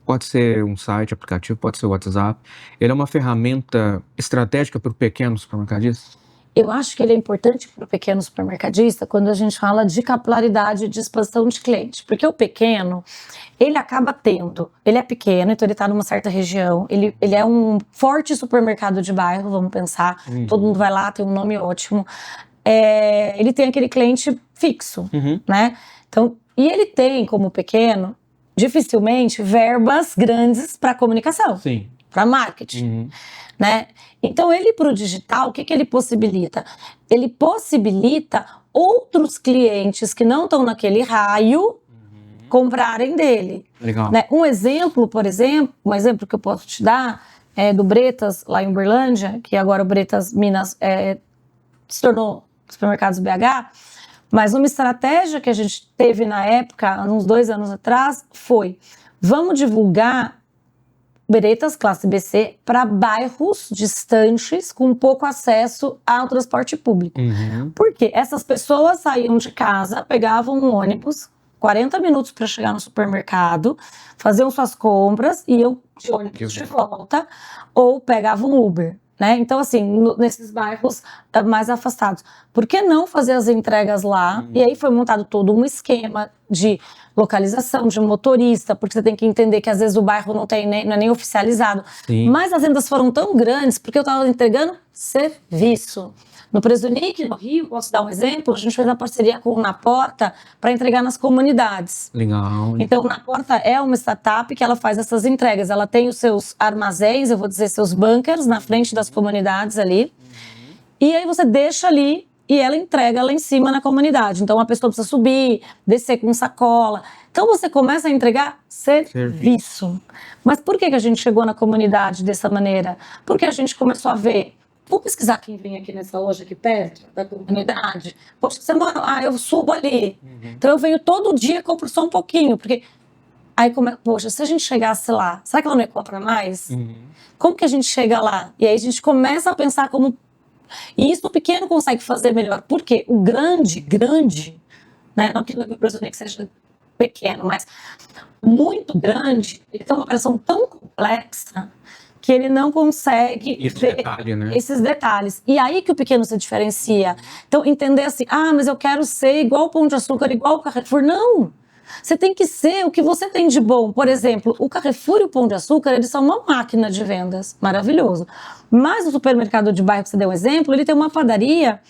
pode ser um site, aplicativo, pode ser o WhatsApp, ele é uma ferramenta estratégica para o pequeno supermercadista? Eu acho que ele é importante para o pequeno supermercadista quando a gente fala de capilaridade de expansão de cliente. Porque o pequeno, ele acaba tendo, ele é pequeno, então ele está numa certa região, ele é um forte supermercado de bairro, vamos pensar, todo mundo vai lá, tem um nome ótimo. Ele tem aquele cliente fixo, né? Então, e ele tem, como pequeno, dificilmente verbas grandes para comunicação. Sim. Para marketing, né? Então, ele para o digital, o que ele possibilita? Ele possibilita outros clientes que não estão naquele raio comprarem dele. Legal. Né? Um exemplo que eu posso te dar é do Bretas, lá em Uberlândia, que agora o Bretas Minas se tornou Supermercados BH, mas uma estratégia que a gente teve na época, uns 2 anos atrás, foi: vamos divulgar Bretas Classe BC para bairros distantes com pouco acesso ao transporte público. Porque essas pessoas saíam de casa, pegavam um ônibus, 40 minutos para chegar no supermercado, faziam suas compras, iam de ônibus de volta, ou pegavam Uber. Né? Então, assim, nesses bairros mais afastados. Por que não fazer as entregas lá? E aí foi montado todo um esquema de localização, de motorista, porque você tem que entender que às vezes o bairro não é nem oficializado. Sim. Mas as vendas foram tão grandes porque eu estava entregando serviço. No Presunic, no Rio, posso dar um exemplo, a gente fez uma parceria com o Na Porta para entregar nas comunidades. Legal. Então, Na Porta é uma startup que ela faz essas entregas. Ela tem os seus armazéns, eu vou dizer, seus bunkers na frente das comunidades ali. E aí você deixa ali e ela entrega lá em cima na comunidade. Então, a pessoa precisa subir, descer com sacola. Então, você começa a entregar serviço. Mas por que a gente chegou na comunidade dessa maneira? Porque a gente começou a ver... Vou pesquisar quem vem aqui nessa loja aqui perto da comunidade. Poxa, você mora, eu subo ali. Então eu venho todo dia e compro só um pouquinho. Porque aí, poxa, se a gente chegasse lá, será que ela não ia comprar mais? Como que a gente chega lá? E aí a gente começa a pensar como... E isso o pequeno consegue fazer melhor. Porque o grande, né? Não que o Presunic seja pequeno, mas muito grande, ele tem uma operação tão complexa que ele não consegue ver esses detalhes. E aí que o pequeno se diferencia. Então, entender assim, mas eu quero ser igual o Pão de Açúcar, igual o Carrefour. Não! Você tem que ser o que você tem de bom. Por exemplo, o Carrefour e o Pão de Açúcar, eles são uma máquina de vendas. Maravilhoso. Mas o supermercado de bairro, que você deu um exemplo, ele tem uma padaria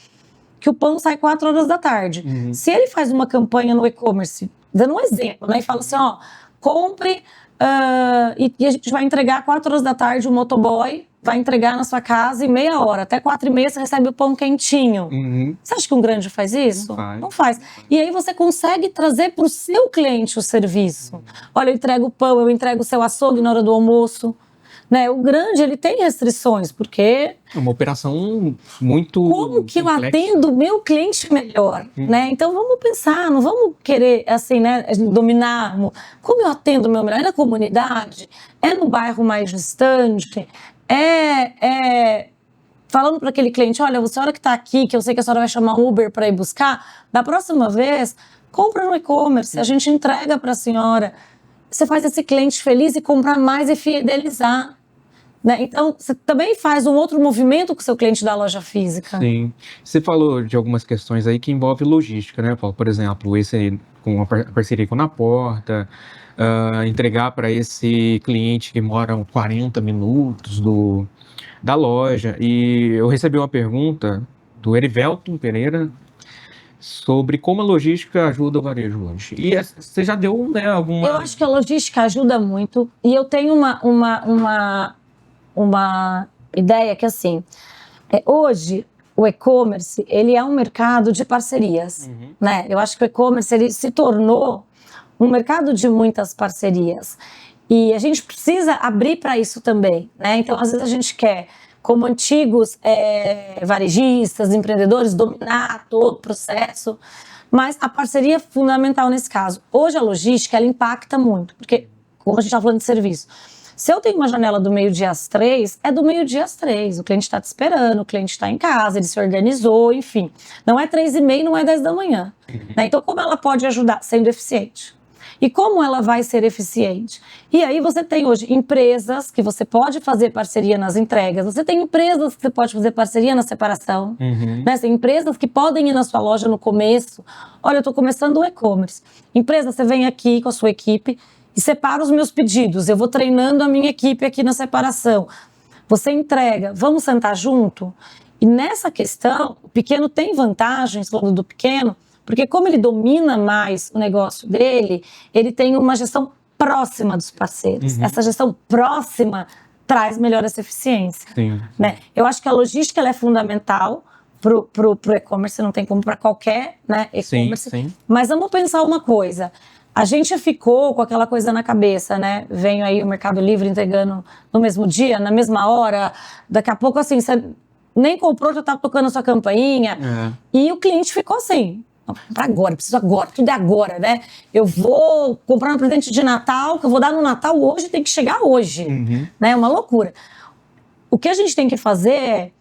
que o pão sai 4 horas da tarde. Se ele faz uma campanha no e-commerce, dando um exemplo, né? E fala assim, compre... e a gente vai entregar 4 horas da tarde, o motoboy vai entregar na sua casa em meia hora. Até 4h30 você recebe o pão quentinho. Você acha que um grande faz isso? Não faz. E aí você consegue trazer para o seu cliente o serviço. Olha, eu entrego o pão, eu entrego o seu açougue na hora do almoço. né? O grande, ele tem restrições, porque... É uma operação muito Como que eu complexa. atendo o meu cliente melhor, né? Então, vamos pensar, não vamos querer, assim, né, dominar. Como eu atendo o meu melhor? É na comunidade? É no bairro mais distante? Falando para aquele cliente, olha, a senhora que está aqui, que eu sei que a senhora vai chamar um Uber para ir buscar, da próxima vez, compra no e-commerce, a gente entrega para a senhora. Você faz esse cliente feliz e comprar mais e fidelizar. Né? Então, você também faz um outro movimento com o seu cliente da loja física. Sim. Você falou de algumas questões aí que envolvem logística, né, Paulo? Por exemplo, esse aí, com a parceria com a Na Porta, entregar para esse cliente que mora 40 minutos da loja. E eu recebi uma pergunta do Erivelton Pereira sobre como a logística ajuda o varejo hoje. E você já deu, né, alguma... Eu acho que a logística ajuda muito. E eu tenho uma ideia que, assim, hoje o e-commerce, ele é um mercado de parcerias, né? Eu acho que o e-commerce, ele se tornou um mercado de muitas parcerias. E a gente precisa abrir para isso também, né? Então, às vezes a gente quer, como antigos varejistas, empreendedores, dominar todo o processo, mas a parceria é fundamental nesse caso. Hoje a logística, ela impacta muito, porque, como a gente está falando de serviço, se eu tenho uma janela do meio-dia às 3, é do meio-dia às 3. O cliente está te esperando, o cliente está em casa, ele se organizou, enfim. Não é 3h30, não é 10 da manhã. Né? Então, como ela pode ajudar? Sendo eficiente. E como ela vai ser eficiente? E aí você tem hoje empresas que você pode fazer parceria nas entregas, você tem empresas que você pode fazer parceria na separação, né? Tem empresas que podem ir na sua loja no começo. Olha, eu estou começando o e-commerce. Empresa, você vem aqui com a sua equipe e separa os meus pedidos. Eu vou treinando a minha equipe aqui na separação. Você entrega, vamos sentar junto? E nessa questão, o pequeno tem vantagens, falando do pequeno, porque como ele domina mais o negócio dele, ele tem uma gestão próxima dos parceiros. Essa gestão próxima traz melhor essa eficiência. Sim. Né? Eu acho que a logística ela é fundamental pro e-commerce, não tem como para qualquer, né, e-commerce. Sim. Mas vamos pensar uma coisa. A gente ficou com aquela coisa na cabeça, né? Vem aí o Mercado Livre entregando no mesmo dia, na mesma hora. Daqui a pouco, assim, você nem comprou, já tá tocando a sua campainha. E o cliente ficou assim, para agora, preciso agora, tudo é agora, né? Eu vou comprar um presente de Natal, que eu vou dar no Natal hoje, tem que chegar hoje. Né? É uma loucura. O que a gente tem que fazer é...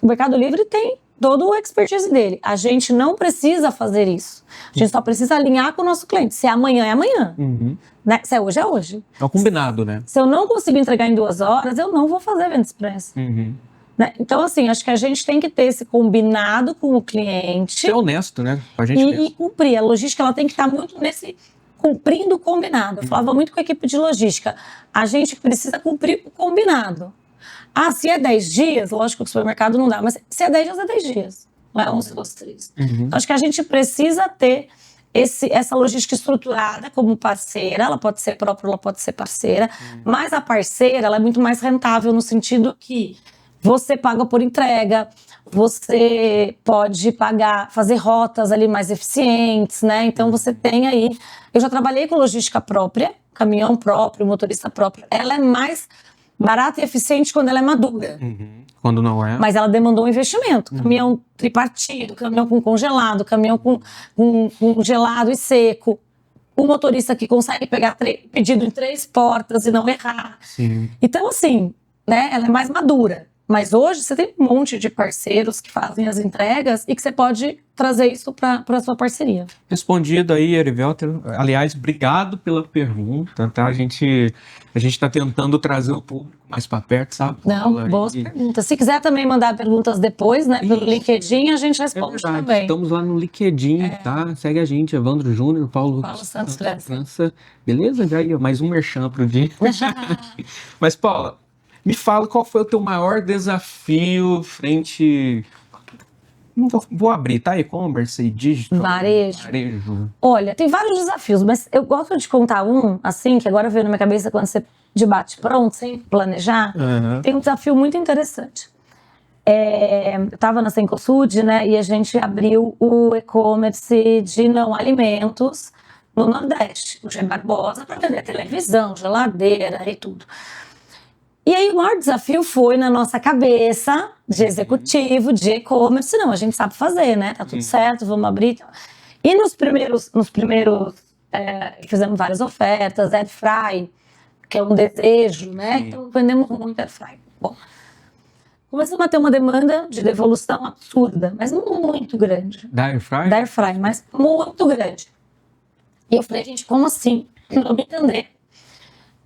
O Mercado Livre tem todo o expertise dele. A gente não precisa fazer isso. A gente só precisa alinhar com o nosso cliente. Se é amanhã, é amanhã. Né? Se é hoje, é hoje. É um combinado, né? Se eu não conseguir entregar em 2 horas, eu não vou fazer venda expressa. Né? Então, assim, acho que a gente tem que ter esse combinado com o cliente. Ser honesto, né? Com a gente mesmo. E cumprir. A logística, ela tem que estar muito nesse... Cumprindo o combinado. Eu falava muito com a equipe de logística. A gente precisa cumprir o combinado. Ah, se é 10 dias, lógico que o supermercado não dá, mas se é 10 dias, é 10 dias. Não é 11, 12, 13. Então, acho que a gente precisa ter essa logística estruturada como parceira. Ela pode ser própria, ela pode ser parceira. Mas a parceira, ela é muito mais rentável no sentido que você paga por entrega, você pode pagar, fazer rotas ali mais eficientes, né? Então, você tem aí... Eu já trabalhei com logística própria, caminhão próprio, motorista próprio. Ela é mais barata e eficiente quando ela é madura. Quando não é. Mas ela demandou um investimento. Caminhão tripartido, caminhão com congelado, caminhão com gelado e seco. O motorista que consegue pegar pedido em 3 portas e não errar. Sim. Então, assim, né, ela é mais madura. Mas hoje você tem um monte de parceiros que fazem as entregas e que você pode trazer isso para a sua parceria. Respondido aí, Erivelton. Aliás, obrigado pela pergunta, tá? A gente está tentando trazer o público mais para perto, sabe? Não, boas perguntas. Se quiser também mandar perguntas depois, né, pelo LinkedIn, a gente responde também. Estamos lá no LinkedIn, tá? Segue a gente, Evandro Júnior, Paulo Santos França. Beleza? Já aí, mais um merchan pro dia. Mas, Paula, me fala qual foi o teu maior desafio frente... Vou abrir, tá? E-commerce e digital. Varejo. Olha, tem vários desafios, mas eu gosto de contar um, assim, que agora veio na minha cabeça quando você debate pronto, sem planejar. Tem um desafio muito interessante. Eu estava na Cencosud, né? E a gente abriu o e-commerce de não alimentos no Nordeste, o G Barbosa, para vender televisão, geladeira e tudo. E aí o maior desafio foi na nossa cabeça de executivo, de e-commerce. Não, a gente sabe fazer, né? Tá tudo certo, vamos abrir. E nos primeiros fizemos várias ofertas, Air Fry, que é um desejo, né? Então vendemos muito Air Fry. Bom, começamos a ter uma demanda de devolução absurda, mas muito grande. Da Air Fry? Da Air Fry, mas muito grande. E eu falei, gente, como assim? Vamos entender.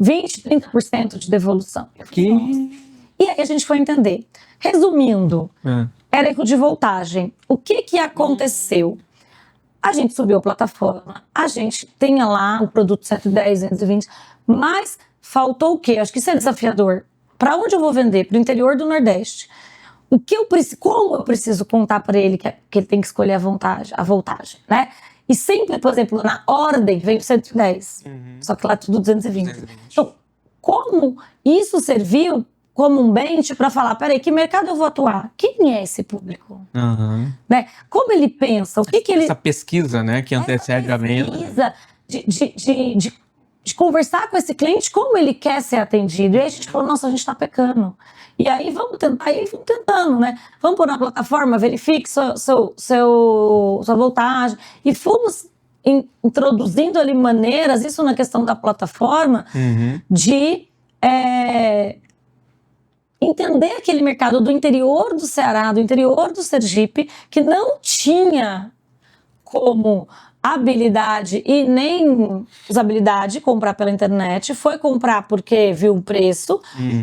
20%, 30% de devolução. E aí a gente foi entender. Resumindo, era erro de voltagem. O que aconteceu? A gente subiu a plataforma, a gente tem lá o produto 110, 220, mas faltou o quê? Acho que isso é desafiador. Para onde eu vou vender? Para o interior do Nordeste. Como eu preciso contar para ele que ele tem que escolher a voltagem, né? E sempre, por exemplo, na ordem vem o 110, só que lá é tudo 220. Então, como isso serviu como um bench para falar, peraí, que mercado eu vou atuar? Quem é esse público? Né? Como ele pensa? Essa pesquisa, né, que antecede a venda. Pesquisa de conversar com esse cliente, como ele quer ser atendido. E aí a gente falou, nossa, a gente está pecando. E aí vamos tentando, né? Vamos pôr na plataforma, verifique sua voltagem. E fomos introduzindo ali maneiras, isso na questão da plataforma, de entender aquele mercado do interior do Ceará, do interior do Sergipe, que não tinha como habilidade e nem usabilidade de comprar pela internet, foi comprar porque viu o preço.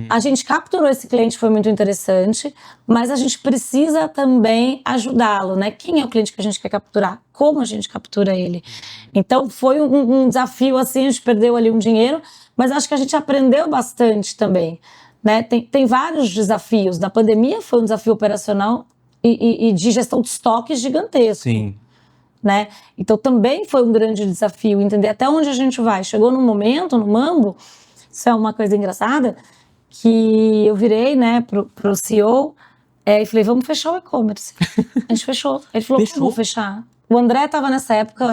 A gente capturou esse cliente, foi muito interessante, mas a gente precisa também ajudá-lo, né? Quem é o cliente que a gente quer capturar? Como a gente captura ele? Então foi um desafio, assim, a gente perdeu ali um dinheiro, mas acho que a gente aprendeu bastante também, né? Tem vários desafios. Na pandemia foi um desafio operacional e de gestão de estoque gigantesco. Sim. Né? Então também foi um grande desafio entender até onde a gente vai. Chegou num momento, no Mambo, isso é uma coisa engraçada, que eu virei, né, pro CEO e falei, vamos fechar o e-commerce. A gente fechou. Ele falou, como fechar? O André estava nessa época,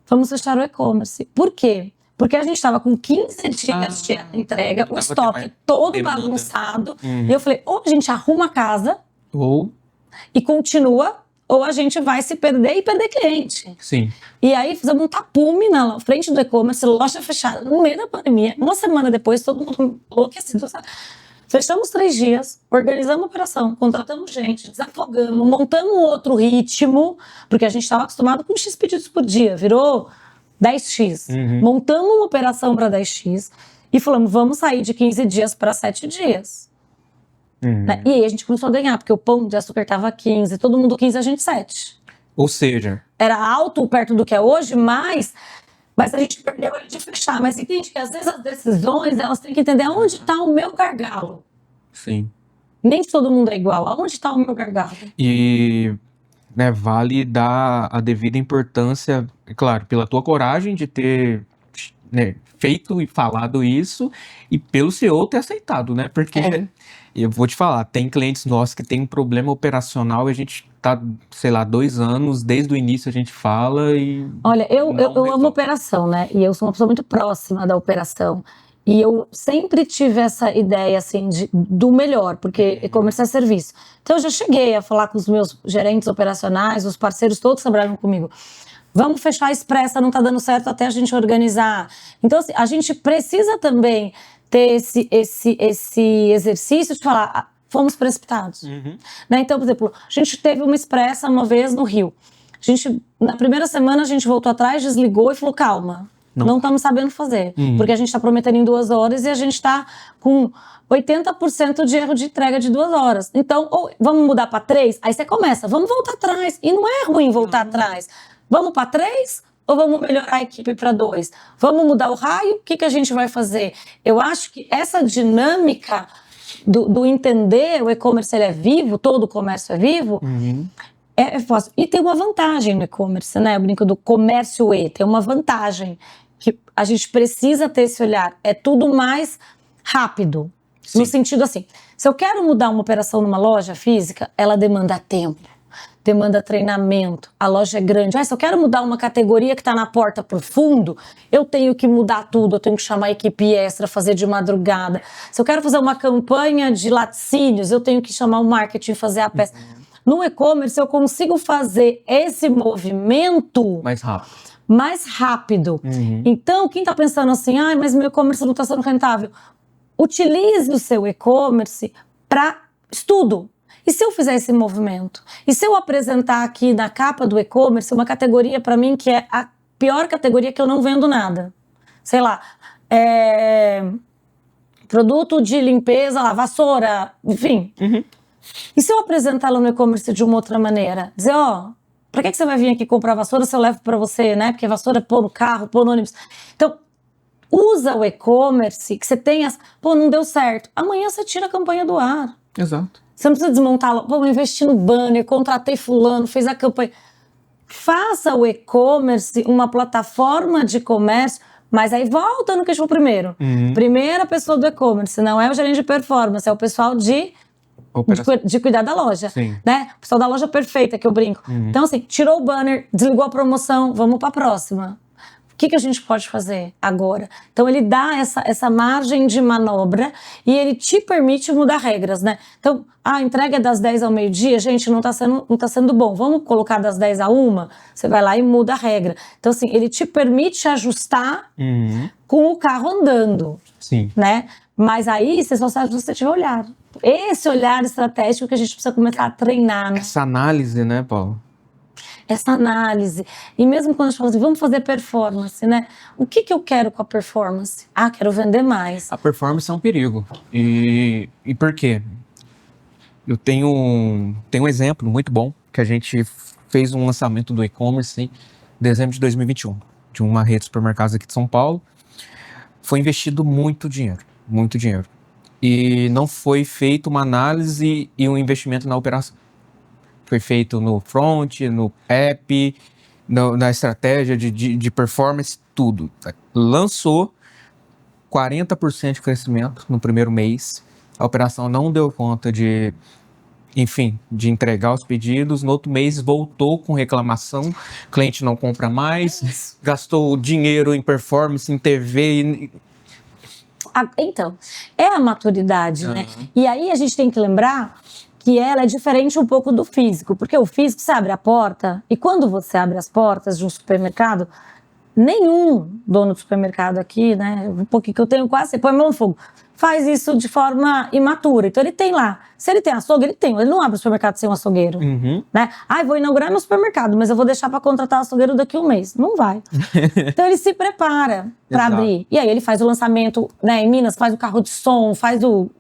vamos fechar o e-commerce. Por quê? Porque a gente estava com 15 dias de entrega, o estoque todo bagunçado. E eu falei, ou a gente arruma a casa e continua, ou a gente vai se perder e perder cliente. Sim. E aí fizemos um tapume na frente do e-commerce, loja fechada, no meio da pandemia. Uma semana depois, todo mundo enlouquecido. Fechamos 3 dias, organizamos a operação, contratamos gente, desafogamos, montamos outro ritmo, porque a gente estava acostumado com X pedidos por dia, virou 10X. Montamos uma operação para 10X e falamos, vamos sair de 15 dias para 7 dias. Né? E aí a gente começou a ganhar, porque o pão de açúcar estava 15, todo mundo 15, a gente 7. Ou seja... Era alto perto do que é hoje, mas a gente perdeu ele de fechar. Mas entende que às vezes as decisões, elas têm que entender aonde está o meu gargalo. Sim. Nem todo mundo é igual, aonde está o meu gargalo. E... né, vale dar a devida importância, claro, pela tua coragem de ter, né, feito e falado isso e pelo CEO ter aceitado, né? Porque eu vou te falar, tem clientes nossos que tem um problema operacional e a gente tá, sei lá, 2 anos, desde o início a gente fala e... Olha, eu amo operação, né? E eu sou uma pessoa muito próxima da operação. E eu sempre tive essa ideia, assim, do melhor, porque e-commerce é serviço. Então, eu já cheguei a falar com os meus gerentes operacionais, os parceiros todos trabalham comigo. Vamos fechar a Expressa, não está dando certo até a gente organizar. Então, assim, a gente precisa também ter esse exercício de falar, fomos precipitados. Né? Então, por exemplo, a gente teve uma Expressa uma vez no Rio. Na primeira semana, a gente voltou atrás, desligou e falou, calma. Não estamos sabendo fazer, porque a gente está prometendo em 2 horas e a gente está com 80% de erro de entrega de 2 horas. Então, vamos mudar para 3? Aí você começa, vamos voltar atrás. E não é ruim voltar atrás. Vamos para 3 ou vamos melhorar a equipe para 2? Vamos mudar o raio? O que a gente vai fazer? Eu acho que essa dinâmica do entender o e-commerce, ele é vivo, todo o comércio é vivo, é fácil. E tem uma vantagem no e-commerce, né? Eu brinco do comércio tem uma vantagem que a gente precisa ter esse olhar. É tudo mais rápido. Sim. No sentido assim, se eu quero mudar uma operação numa loja física, ela demanda tempo. demanda treinamento, a loja é grande. Se eu quero mudar uma categoria que está na porta por fundo, eu tenho que mudar tudo, eu tenho que chamar a equipe extra, fazer de madrugada. Se eu quero fazer uma campanha de laticínios, eu tenho que chamar o marketing, fazer a peça. No e-commerce, eu consigo fazer esse movimento mais rápido. Então, quem está pensando assim, mas meu e-commerce não está sendo rentável, utilize o seu e-commerce para estudo. E se eu fizer esse movimento? E se eu apresentar aqui na capa do e-commerce uma categoria para mim que é a pior categoria, que eu não vendo nada? Sei lá, produto de limpeza, vassoura, enfim. E se eu apresentá-la no e-commerce de uma outra maneira? Dizer, pra que você vai vir aqui comprar vassoura se eu levo para você, né? Porque vassoura pôr no carro, pôr no ônibus. Então, usa o e-commerce, que você tenha... não deu certo. Amanhã você tira a campanha do ar. Exato. Você não precisa desmontá-la. Eu investi no banner, contratei fulano, fez a campanha. Faça o e-commerce uma plataforma de comércio, mas aí volta no que foi primeiro. Primeira pessoa do e-commerce, não é o gerente de performance, é o pessoal de cuidar da loja, né? O pessoal da loja perfeita, que eu brinco. Então, assim, tirou o banner, desligou a promoção, vamos para a próxima. O que a gente pode fazer agora? Então, ele dá essa margem de manobra e ele te permite mudar regras, né? Então, a entrega é das 10 ao meio-dia, gente, não tá sendo bom. Vamos colocar das 10 a 1? Você vai lá e muda a regra. Então, assim, ele te permite ajustar com o carro andando, né? Mas aí, você só sabe se você tiver olhar. Esse olhar estratégico que a gente precisa começar a treinar, né? Essa análise, né, Paulo? Essa análise. E mesmo quando a gente fala assim, vamos fazer performance, né? O que eu quero com a performance? Quero vender mais. A performance é um perigo. E por quê? Eu tenho um exemplo muito bom, que a gente fez um lançamento do e-commerce em dezembro de 2021, de uma rede de supermercados aqui de São Paulo. Foi investido muito dinheiro. E não foi feita uma análise e um investimento na operação. Foi feito no front, no app, na estratégia de performance, tudo. Lançou 40% de crescimento no primeiro mês. A operação não deu conta de entregar os pedidos. No outro mês voltou com reclamação, o cliente não compra mais, gastou dinheiro em performance, em TV. Então, é a maturidade, né? E aí a gente tem que lembrar que ela é diferente um pouco do físico, porque o físico, você abre a porta, e quando você abre as portas de um supermercado, nenhum dono de supermercado aqui, né, um pouquinho que eu tenho quase, você põe a mão no fogo, faz isso de forma imatura. Então ele tem lá, se ele tem açougue, ele não abre o supermercado sem um açougueiro, né? Vou inaugurar meu supermercado, mas eu vou deixar para contratar o açougueiro daqui a um mês. Não vai. Então ele se prepara para abrir. E aí ele faz o lançamento, né, em Minas, faz o carro de som, faz o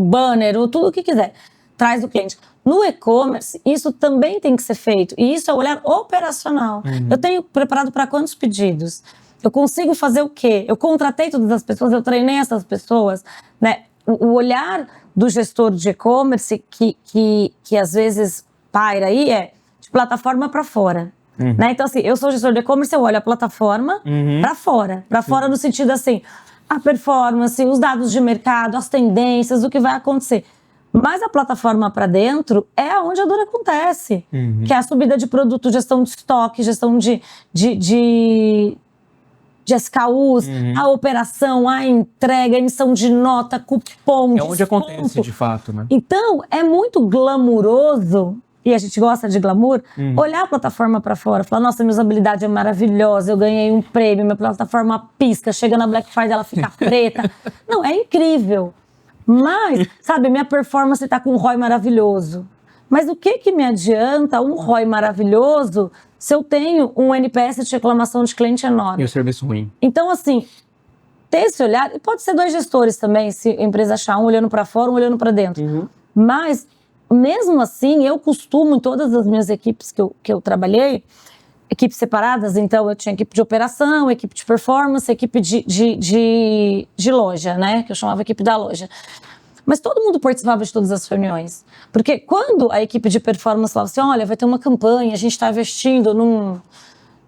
banner, tudo o que quiser. Traz o cliente. No e-commerce, isso também tem que ser feito. E isso é o olhar operacional. Eu tenho preparado para quantos pedidos? Eu consigo fazer o quê? Eu contratei todas as pessoas, eu treinei essas pessoas, né? O olhar do gestor de e-commerce que às vezes paira aí é de plataforma para fora. Né? Então, assim, eu sou gestor de e-commerce, eu olho a plataforma para fora. Para fora no sentido assim, a performance, os dados de mercado, as tendências, o que vai acontecer. Mas a plataforma para dentro é onde a dor acontece. Que é a subida de produto, gestão de estoque, gestão de SKUs, a operação, a entrega, a emissão de nota, cupom, é onde acontece de fato, né? Então, é muito glamuroso, e a gente gosta de glamour, olhar a plataforma para fora, falar, nossa, minha usabilidade é maravilhosa, eu ganhei um prêmio, minha plataforma pisca, chega na Black Friday, ela fica preta. Não, é incrível. Mas, sabe, minha performance tá com um ROI maravilhoso. Mas o que me adianta um ROI maravilhoso se eu tenho um NPS de reclamação de cliente enorme? E o serviço ruim. Então, assim, ter esse olhar, e pode ser dois gestores também, se a empresa achar um olhando para fora, um olhando para dentro. Mas, mesmo assim, eu costumo, em todas as minhas equipes que eu trabalhei, equipes separadas, então eu tinha equipe de operação, equipe de performance, equipe de loja, né? Que eu chamava equipe da loja. Mas todo mundo participava de todas as reuniões. Porque quando a equipe de performance falava assim, olha, vai ter uma campanha, a gente está investindo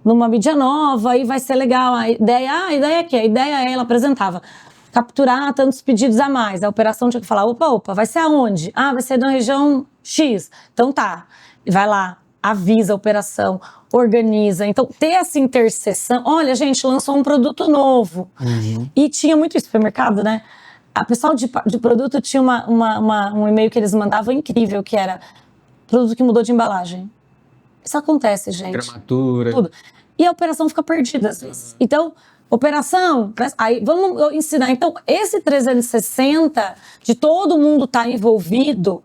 numa mídia nova e vai ser legal. A ideia é que a ideia ela apresentava capturar tantos pedidos a mais. A operação tinha que falar, opa, vai ser aonde? Vai ser na região X. Então tá. vai lá, avisa a operação, organiza. Então, ter essa interseção. Olha, gente, lançou um produto novo. E tinha muito isso no supermercado, né? A pessoal de produto tinha um e-mail que eles mandavam incrível, que era produto que mudou de embalagem. Isso acontece, gente. Gramatura. Tudo. E a operação fica perdida às vezes. Então, operação, aí vamos ensinar. Então, esse 360 de todo mundo estar envolvido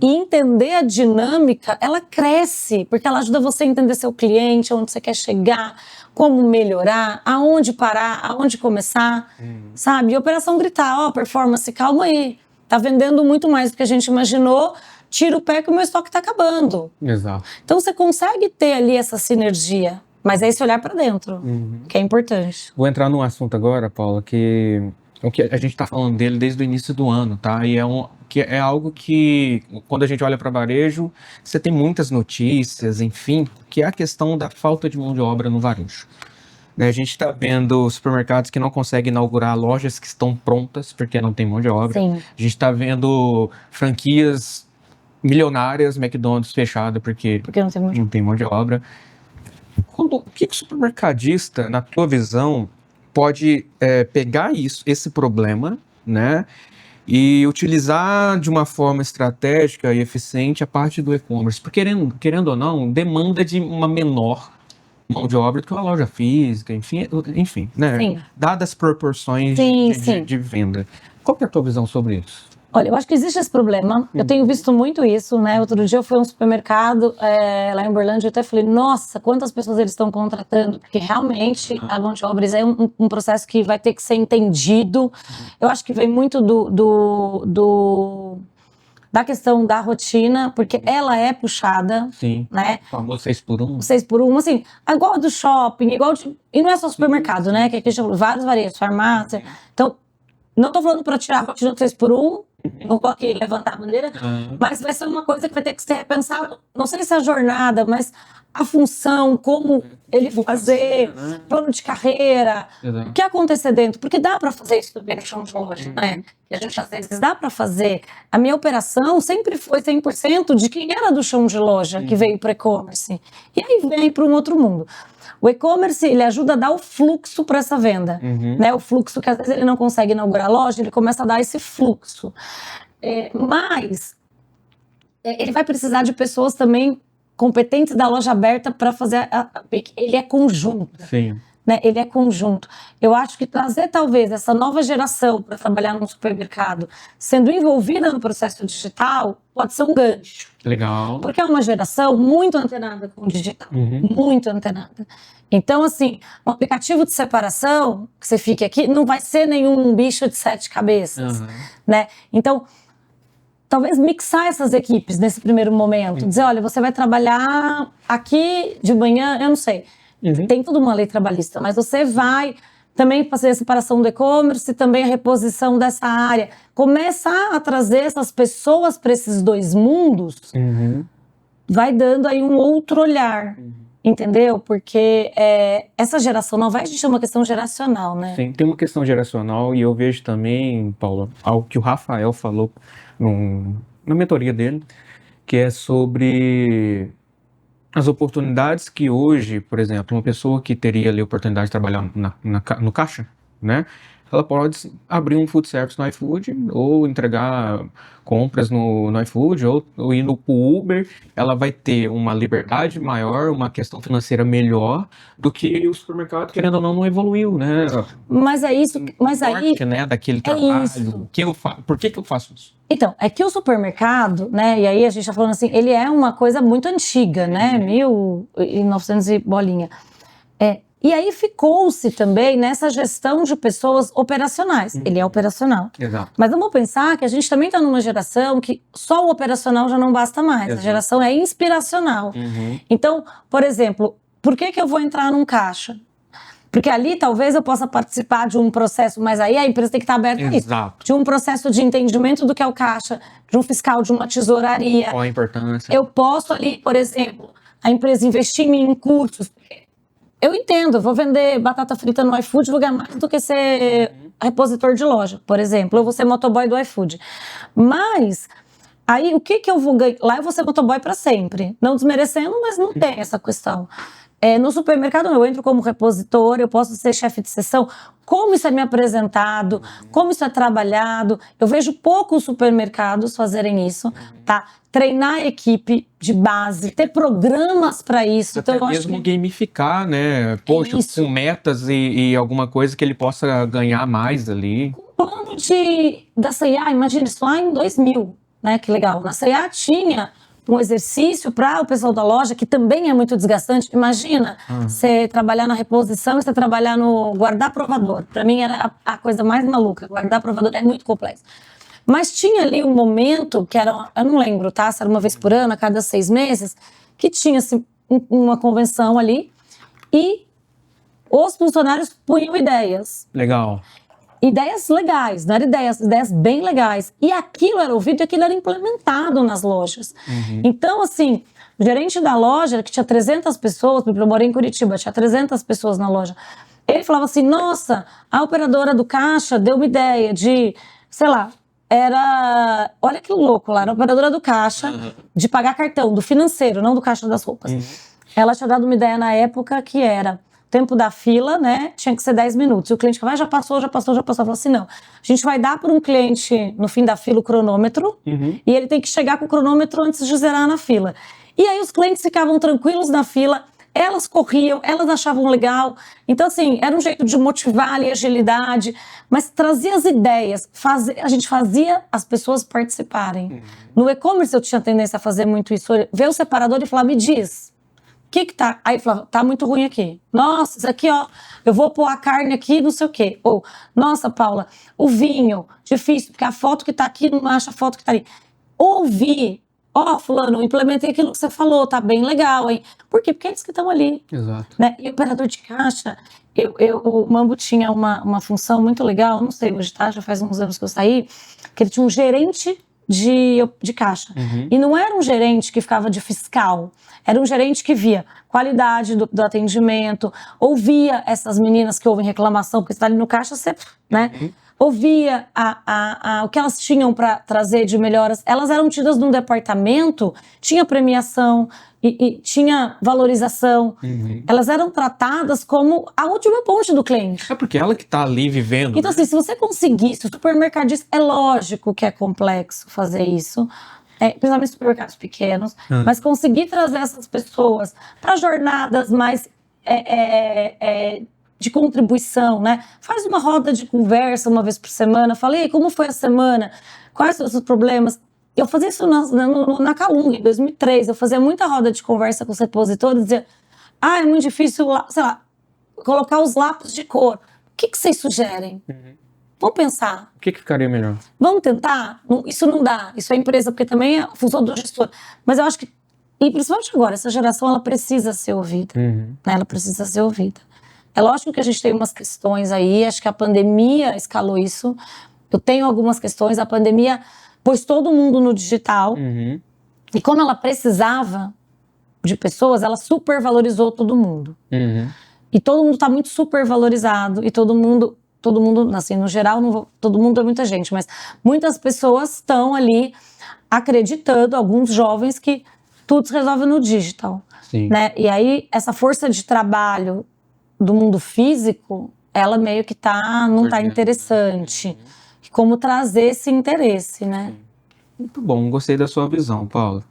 e entender a dinâmica, ela cresce, porque ela ajuda você a entender seu cliente, onde você quer chegar, como melhorar, aonde parar, aonde começar, sabe? E a operação gritar, ó, performance, calma aí, tá vendendo muito mais do que a gente imaginou, tira o pé que o meu estoque tá acabando. Exato. Então, você consegue ter ali essa sinergia. Mas é esse olhar para dentro, que é importante. Vou entrar num assunto agora, Paula, que a gente está falando dele desde o início do ano, tá? E é algo que, quando a gente olha para varejo, você tem muitas notícias, enfim, que é a questão da falta de mão de obra no varejo. A gente está vendo supermercados que não conseguem inaugurar lojas que estão prontas porque não tem mão de obra. Sim. A gente está vendo franquias milionárias, McDonald's fechada porque não tem mão de obra. O que o supermercadista, na tua visão, pode pegar esse problema, né, e utilizar de uma forma estratégica e eficiente a parte do e-commerce? Porque, querendo ou não, demanda de uma menor mão de obra do que uma loja física, enfim, né? Sim. Dadas as proporções de venda. Qual que é a tua visão sobre isso? Olha, eu acho que existe esse problema, eu tenho visto muito isso, né? Outro dia eu fui a um supermercado lá em Uberlândia e até falei, nossa, quantas pessoas eles estão contratando, porque realmente a mão de obra é um processo que vai ter que ser entendido. Eu acho que vem muito da questão da rotina, porque ela é puxada, Sim. Né? O famoso 6x1. 6x1, assim, igual a do shopping, e não é só supermercado, né? Que aqui tem vários varejos, farmácia. Então, não tô falando para tirar a rotina do 6x1, não vou aqui levantar a bandeira, mas vai ser uma coisa que vai ter que ser repensada. Não sei se é a jornada, mas a função, como ele fazer, plano de carreira, o que acontecer dentro, porque dá para fazer isso também no chão de loja, né? E a gente às vezes dá para fazer. A minha operação sempre foi 100% de quem era do chão de loja que veio para e-commerce. E aí vem para um outro mundo. O e-commerce, ele ajuda a dar o fluxo para essa venda, né? O fluxo que às vezes ele não consegue inaugurar a loja, ele começa a dar esse fluxo. Mas ele vai precisar de pessoas também competentes da loja aberta para fazer ele é conjunto. Sim. Né? Ele é conjunto. Eu acho que trazer talvez essa nova geração para trabalhar num supermercado, sendo envolvida no processo digital, pode ser um gancho. Legal. Porque é uma geração muito antenada com o digital, muito antenada. Então, assim, um aplicativo de separação, que você fique aqui, não vai ser nenhum bicho de 7 cabeças, né? Então, talvez mixar essas equipes nesse primeiro momento. Dizer, olha, você vai trabalhar aqui de manhã, eu não sei. Tem toda uma lei trabalhista, mas você vai também fazer a separação do e-commerce e também a reposição dessa área. Começar a trazer essas pessoas para esses dois mundos, vai dando aí um outro olhar. Entendeu? Porque essa geração nova, a gente é uma questão geracional, né? Sim, tem uma questão geracional e eu vejo também, Paula, algo que o Rafael falou na mentoria dele, que é sobre as oportunidades que hoje, por exemplo, uma pessoa que teria ali a oportunidade de trabalhar no caixa, né? Ela pode abrir um food service no iFood ou entregar compras no iFood ou indo para o Uber. Ela vai ter uma liberdade maior, uma questão financeira melhor do que o supermercado, querendo ou não evoluiu, né? Mas é isso, mas aí... né, daquele trabalho. Por que eu faço isso? Então, é que o supermercado, né, e aí a gente tá falando assim, ele é uma coisa muito antiga, né, 1900 e bolinha. E aí ficou-se também nessa gestão de pessoas operacionais. Ele é operacional. Exato. Mas vamos pensar que a gente também está numa geração que só o operacional já não basta mais. Exato. A geração é inspiracional. Então, por exemplo, por que eu vou entrar num caixa? Porque ali talvez eu possa participar de um processo, mas aí a empresa tem que estar aberta a isso. De um processo de entendimento do que é o caixa, de um fiscal, de uma tesouraria. Qual a importância? Eu posso ali, por exemplo, a empresa investir em mim em cursos. Eu entendo, eu vou vender batata frita no iFood, vou ganhar mais do que ser repositor de loja, por exemplo. Eu vou ser motoboy do iFood. Mas Aí, o que eu vou ganhar? Lá eu vou ser motoboy para sempre. Não desmerecendo, mas não tem essa questão. No supermercado, eu entro como repositor, eu posso ser chefe de seção. Como isso é me apresentado, como isso é trabalhado. Eu vejo poucos supermercados fazerem isso, tá? Treinar a equipe de base, ter programas para isso. Até Então, eu mesmo acho que gamificar, né? Poxa, isso. com metas e alguma coisa que ele possa ganhar mais ali. Plano da C&A, imagina isso lá em 2000, né? Que legal. Na C&A tinha um exercício para o pessoal da loja, que também é muito desgastante. Imagina você trabalhar na reposição e você trabalhar no guardar provador. Para mim era a coisa mais maluca. Guardar provador é muito complexo. Mas tinha ali um momento que era, eu não lembro, tá? Se era uma vez por ano, a cada 6 meses, que tinha assim, uma convenção ali e os funcionários punham ideias. Legal. Ideias legais, não eram ideias bem legais. E aquilo era ouvido e aquilo era implementado nas lojas. Então, assim, o gerente da loja, que tinha 300 pessoas, porque eu morei em Curitiba, tinha 300 pessoas na loja, ele falava assim, nossa, a operadora do caixa deu uma ideia de, sei lá, olha que louco lá, era a operadora do caixa, de pagar cartão, do financeiro, não do caixa das roupas. Ela tinha dado uma ideia na época que era tempo da fila, né, tinha que ser 10 minutos. E o cliente falava, já passou. Falou assim, não, a gente vai dar para um cliente, no fim da fila, o cronômetro, e ele tem que chegar com o cronômetro antes de zerar na fila. E aí os clientes ficavam tranquilos na fila, elas corriam, elas achavam legal. Então, assim, era um jeito de motivar ali a agilidade, mas trazia as ideias, a gente fazia as pessoas participarem. No e-commerce eu tinha tendência a fazer muito isso, ver o separador e falar, me diz, o que tá? Aí falava, tá muito ruim aqui. Nossa, isso aqui, ó, eu vou pôr a carne aqui, não sei o quê. Ou, nossa, Paula, o vinho, difícil, porque a foto que tá aqui não acha a foto que tá ali. Ouvir, ó, fulano, eu implementei aquilo que você falou, tá bem legal, hein? Por quê? Porque eles que estão ali. Exato. Né? E o operador de caixa, o Mambo tinha uma função muito legal, não sei hoje, tá? Já faz uns anos que eu saí, que ele tinha um gerente de caixa. E não era um gerente que ficava de fiscal, era um gerente que via qualidade do atendimento, ouvia essas meninas que ouvem reclamação, porque você está ali no caixa, você, né? Ouvia o que elas tinham para trazer de melhoras. Elas eram tidas num departamento, tinha premiação e tinha valorização. Elas eram tratadas como a última ponte do cliente. É porque ela que tá ali vivendo. Então, assim, se você conseguisse, o supermercadista, é lógico que é complexo fazer isso, principalmente supermercados pequenos, mas conseguir trazer essas pessoas para jornadas mais de contribuição, né? Faz uma roda de conversa uma vez por semana, falei, como foi a semana? Quais são os seus problemas? Eu fazia isso na Calunga, em 2003, eu fazia muita roda de conversa com os repositores, dizia, é muito difícil, sei lá, colocar os lápis de cor. O que vocês sugerem? Vamos pensar. O que ficaria melhor? Vamos tentar? Isso não dá. Isso é empresa, porque também é função do gestor. Mas eu acho que, e principalmente agora, essa geração, ela precisa ser ouvida. Né? Ela precisa ser ouvida. É lógico que a gente tem umas questões aí, acho que a pandemia escalou isso. Eu tenho algumas questões, a pandemia pôs todo mundo no digital. E como ela precisava de pessoas, ela supervalorizou todo mundo. E todo mundo está muito supervalorizado, e todo mundo, assim, no geral, todo mundo é muita gente, mas muitas pessoas estão ali acreditando, alguns jovens, que tudo se resolve no digital. Né? E aí, essa força de trabalho do mundo físico, ela meio que não está interessante. Como trazer esse interesse, né? Muito bom, gostei da sua visão, Paula.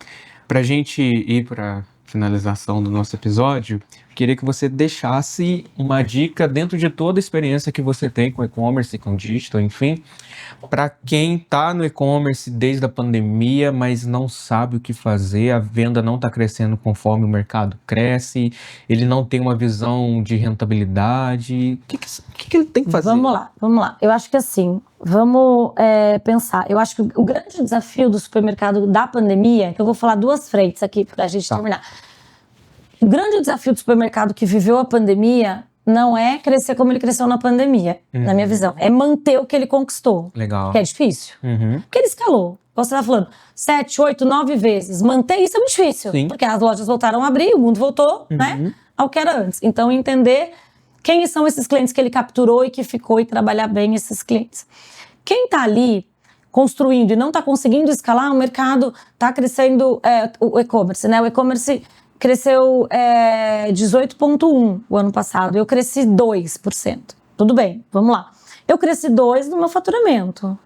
Para a gente ir para finalização do nosso episódio, queria que você deixasse uma dica dentro de toda a experiência que você tem com e-commerce, com digital, enfim, para quem está no e-commerce desde a pandemia, mas não sabe o que fazer, a venda não está crescendo conforme o mercado cresce, ele não tem uma visão de rentabilidade. O que ele tem que fazer? Vamos lá. Eu acho que assim, vamos pensar. Eu acho que o grande desafio do supermercado da pandemia, eu vou falar duas frentes aqui para a gente terminar. O grande desafio do supermercado que viveu a pandemia não é crescer como ele cresceu na pandemia, na minha visão. É manter o que ele conquistou. Legal. Que é difícil. Porque ele escalou. Você está falando 7, 8, 9 vezes. Manter isso é muito difícil. Sim. Porque as lojas voltaram a abrir, o mundo voltou, né, ao que era antes. Então, entender quem são esses clientes que ele capturou e que ficou, e trabalhar bem esses clientes. Quem está ali construindo e não está conseguindo escalar, o mercado está crescendo, o e-commerce, né? O e-commerce cresceu 18,1% o ano passado, eu cresci 2%. Tudo bem, vamos lá. Eu cresci 2% no meu faturamento.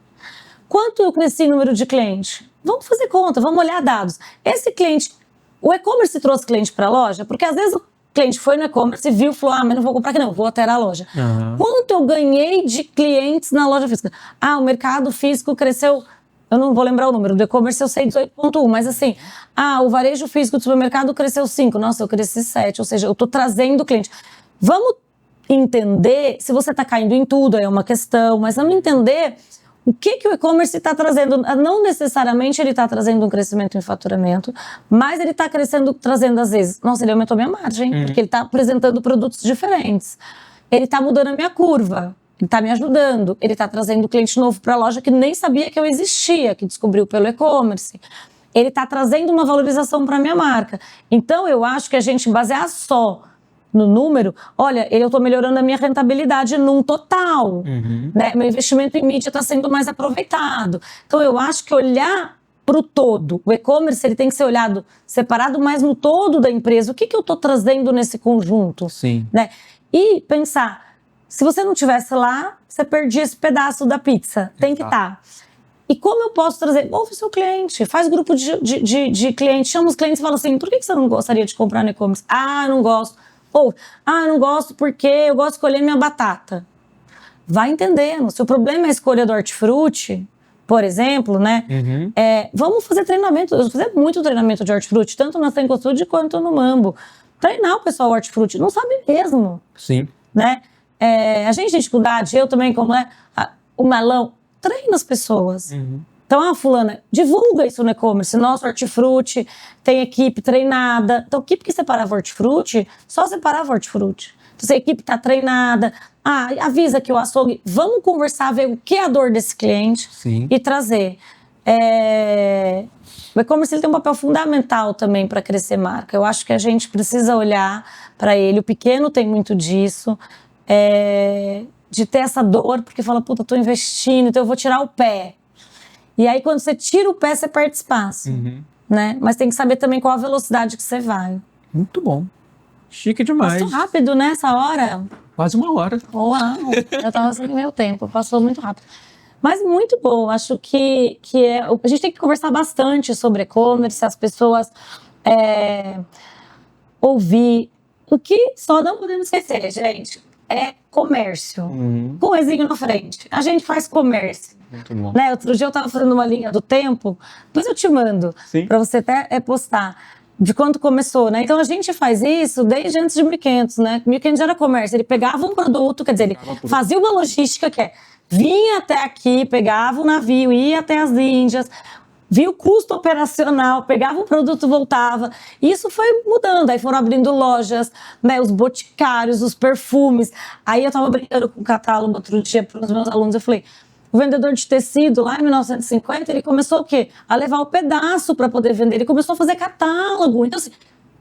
Quanto eu cresci em número de cliente? Vamos fazer conta, vamos olhar dados. Esse cliente, o e-commerce trouxe cliente para a loja, porque às vezes o cliente foi no e-commerce e viu, falou, mas não vou comprar aqui não, vou até a loja. Quanto eu ganhei de clientes na loja física? O mercado físico cresceu, eu não vou lembrar o número, do e-commerce eu sei 18,1%, mas assim, o varejo físico do supermercado cresceu 5%, nossa, eu cresci 7%, ou seja, eu estou trazendo cliente. Vamos entender, se você está caindo em tudo, é uma questão, mas vamos entender o que o e-commerce está trazendo. Não necessariamente ele está trazendo um crescimento em faturamento, mas ele está trazendo às vezes, nossa, ele aumentou minha margem, porque ele está apresentando produtos diferentes, ele está mudando a minha curva, ele está me ajudando, ele está trazendo cliente novo para a loja que nem sabia que eu existia, que descobriu pelo e-commerce. Ele está trazendo uma valorização para a minha marca. Então eu acho que a gente basear só no número, olha, eu estou melhorando a minha rentabilidade num total, né? Meu investimento em mídia está sendo mais aproveitado. Então eu acho que olhar para o todo, o e-commerce ele tem que ser olhado separado, mas no todo da empresa, o que eu estou trazendo nesse conjunto? Sim. Né? E pensar, se você não estivesse lá, você perdia esse pedaço da pizza, tem que estar. E como eu posso trazer? Ouve o seu cliente, faz grupo de clientes, chama os clientes e fala assim, por que você não gostaria de comprar no e-commerce? Eu não gosto. Ou, eu não gosto porque eu gosto de escolher minha batata. Vai entendendo. Se o problema é a escolha do hortifruti, por exemplo, né? Vamos fazer treinamento. Eu vou fazer muito treinamento de hortifruti, tanto na Cencosud quanto no Mambo. Treinar o pessoal hortifruti. Não sabe mesmo. Sim. Né? A gente tem dificuldade, eu também, como o melão, treina as pessoas. Então, fulana, divulga isso no e-commerce. Nosso hortifruti tem equipe treinada. Então, equipe que separava hortifruti, só separava hortifruti. Então, se a equipe está treinada, avisa que o açougue... Vamos conversar, ver o que é a dor desse cliente. Sim. E trazer. O e-commerce ele tem um papel fundamental também para crescer marca. Eu acho que a gente precisa olhar para ele. O pequeno tem muito disso. De ter essa dor, porque fala, puta, tô investindo, então eu vou tirar o pé. E aí, quando você tira o pé, você perde espaço, né? Mas tem que saber também qual a velocidade que você vai. Muito bom. Chique demais. Passou rápido, né, essa hora? Quase 1 hora. Uau! Eu tava sem meu tempo, passou muito rápido. Mas muito bom, acho que a gente tem que conversar bastante sobre e-commerce, as pessoas ouvir. O que só não podemos esquecer, gente, é comércio. Com o Ezinho na frente. A gente faz comércio. Muito bom. Né? Outro dia eu tava fazendo uma linha do tempo, depois eu te mando, para você até postar, de quando começou, né? Então a gente faz isso desde antes de 1500, né? 1500 era comércio, ele pegava um produto, quer dizer, ele fazia uma logística que vinha até aqui, pegava o navio, ia até as Índias, via o custo operacional, pegava o produto, voltava. Isso foi mudando, aí foram abrindo lojas, né, os boticários, os perfumes. Aí eu tava brincando com o catálogo outro dia para os meus alunos, eu falei, o vendedor de tecido, lá em 1950, ele começou o quê? A levar o pedaço para poder vender, ele começou a fazer catálogo. Então, assim,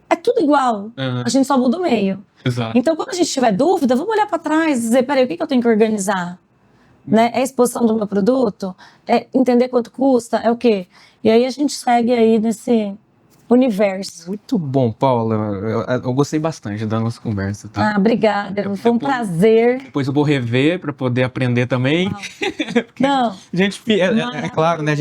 é tudo igual, a gente só muda o meio. Exato. Então, quando a gente tiver dúvida, vamos olhar para trás e dizer, peraí, o que eu tenho que organizar? Né? É a exposição do meu produto? É entender quanto custa? É o quê? E aí a gente segue aí nesse universo. Muito bom, Paula. Eu gostei bastante da nossa conversa, tá? Obrigada. Foi um prazer. Depois eu vou rever para poder aprender também. Não. É claro, né? A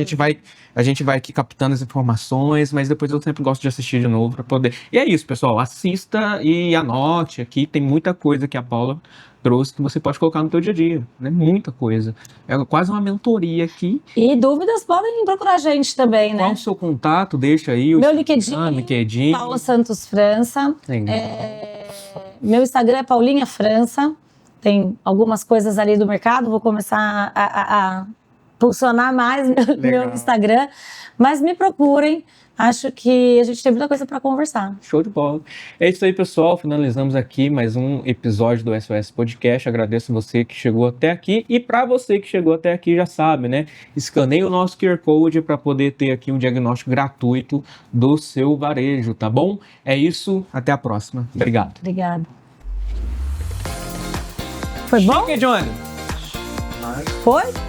gente vai aqui captando as informações, mas depois eu sempre gosto de assistir de novo para poder. E é isso, pessoal. Assista e anote aqui. Tem muita coisa que a Paula trouxe que você pode colocar no teu dia a dia, né? Muita coisa. É quase uma mentoria aqui. E dúvidas podem procurar a gente também, né? Qual o seu contato? Deixa aí. Meu LinkedIn. Paula Santos França. Meu Instagram é Paulinha França. Tem algumas coisas ali do mercado. Vou começar a funcionar mais meu Instagram. Mas me procurem. Acho que a gente tem muita coisa para conversar. Show de bola. É isso aí, pessoal. Finalizamos aqui mais um episódio do SOS Podcast. Agradeço você que chegou até aqui. E para você que chegou até aqui, já sabe, né? Escaneie o nosso QR Code para poder ter aqui um diagnóstico gratuito do seu varejo, tá bom? É isso. Até a próxima. Obrigado. Obrigada. Foi bom? Chique, Johnny. Foi?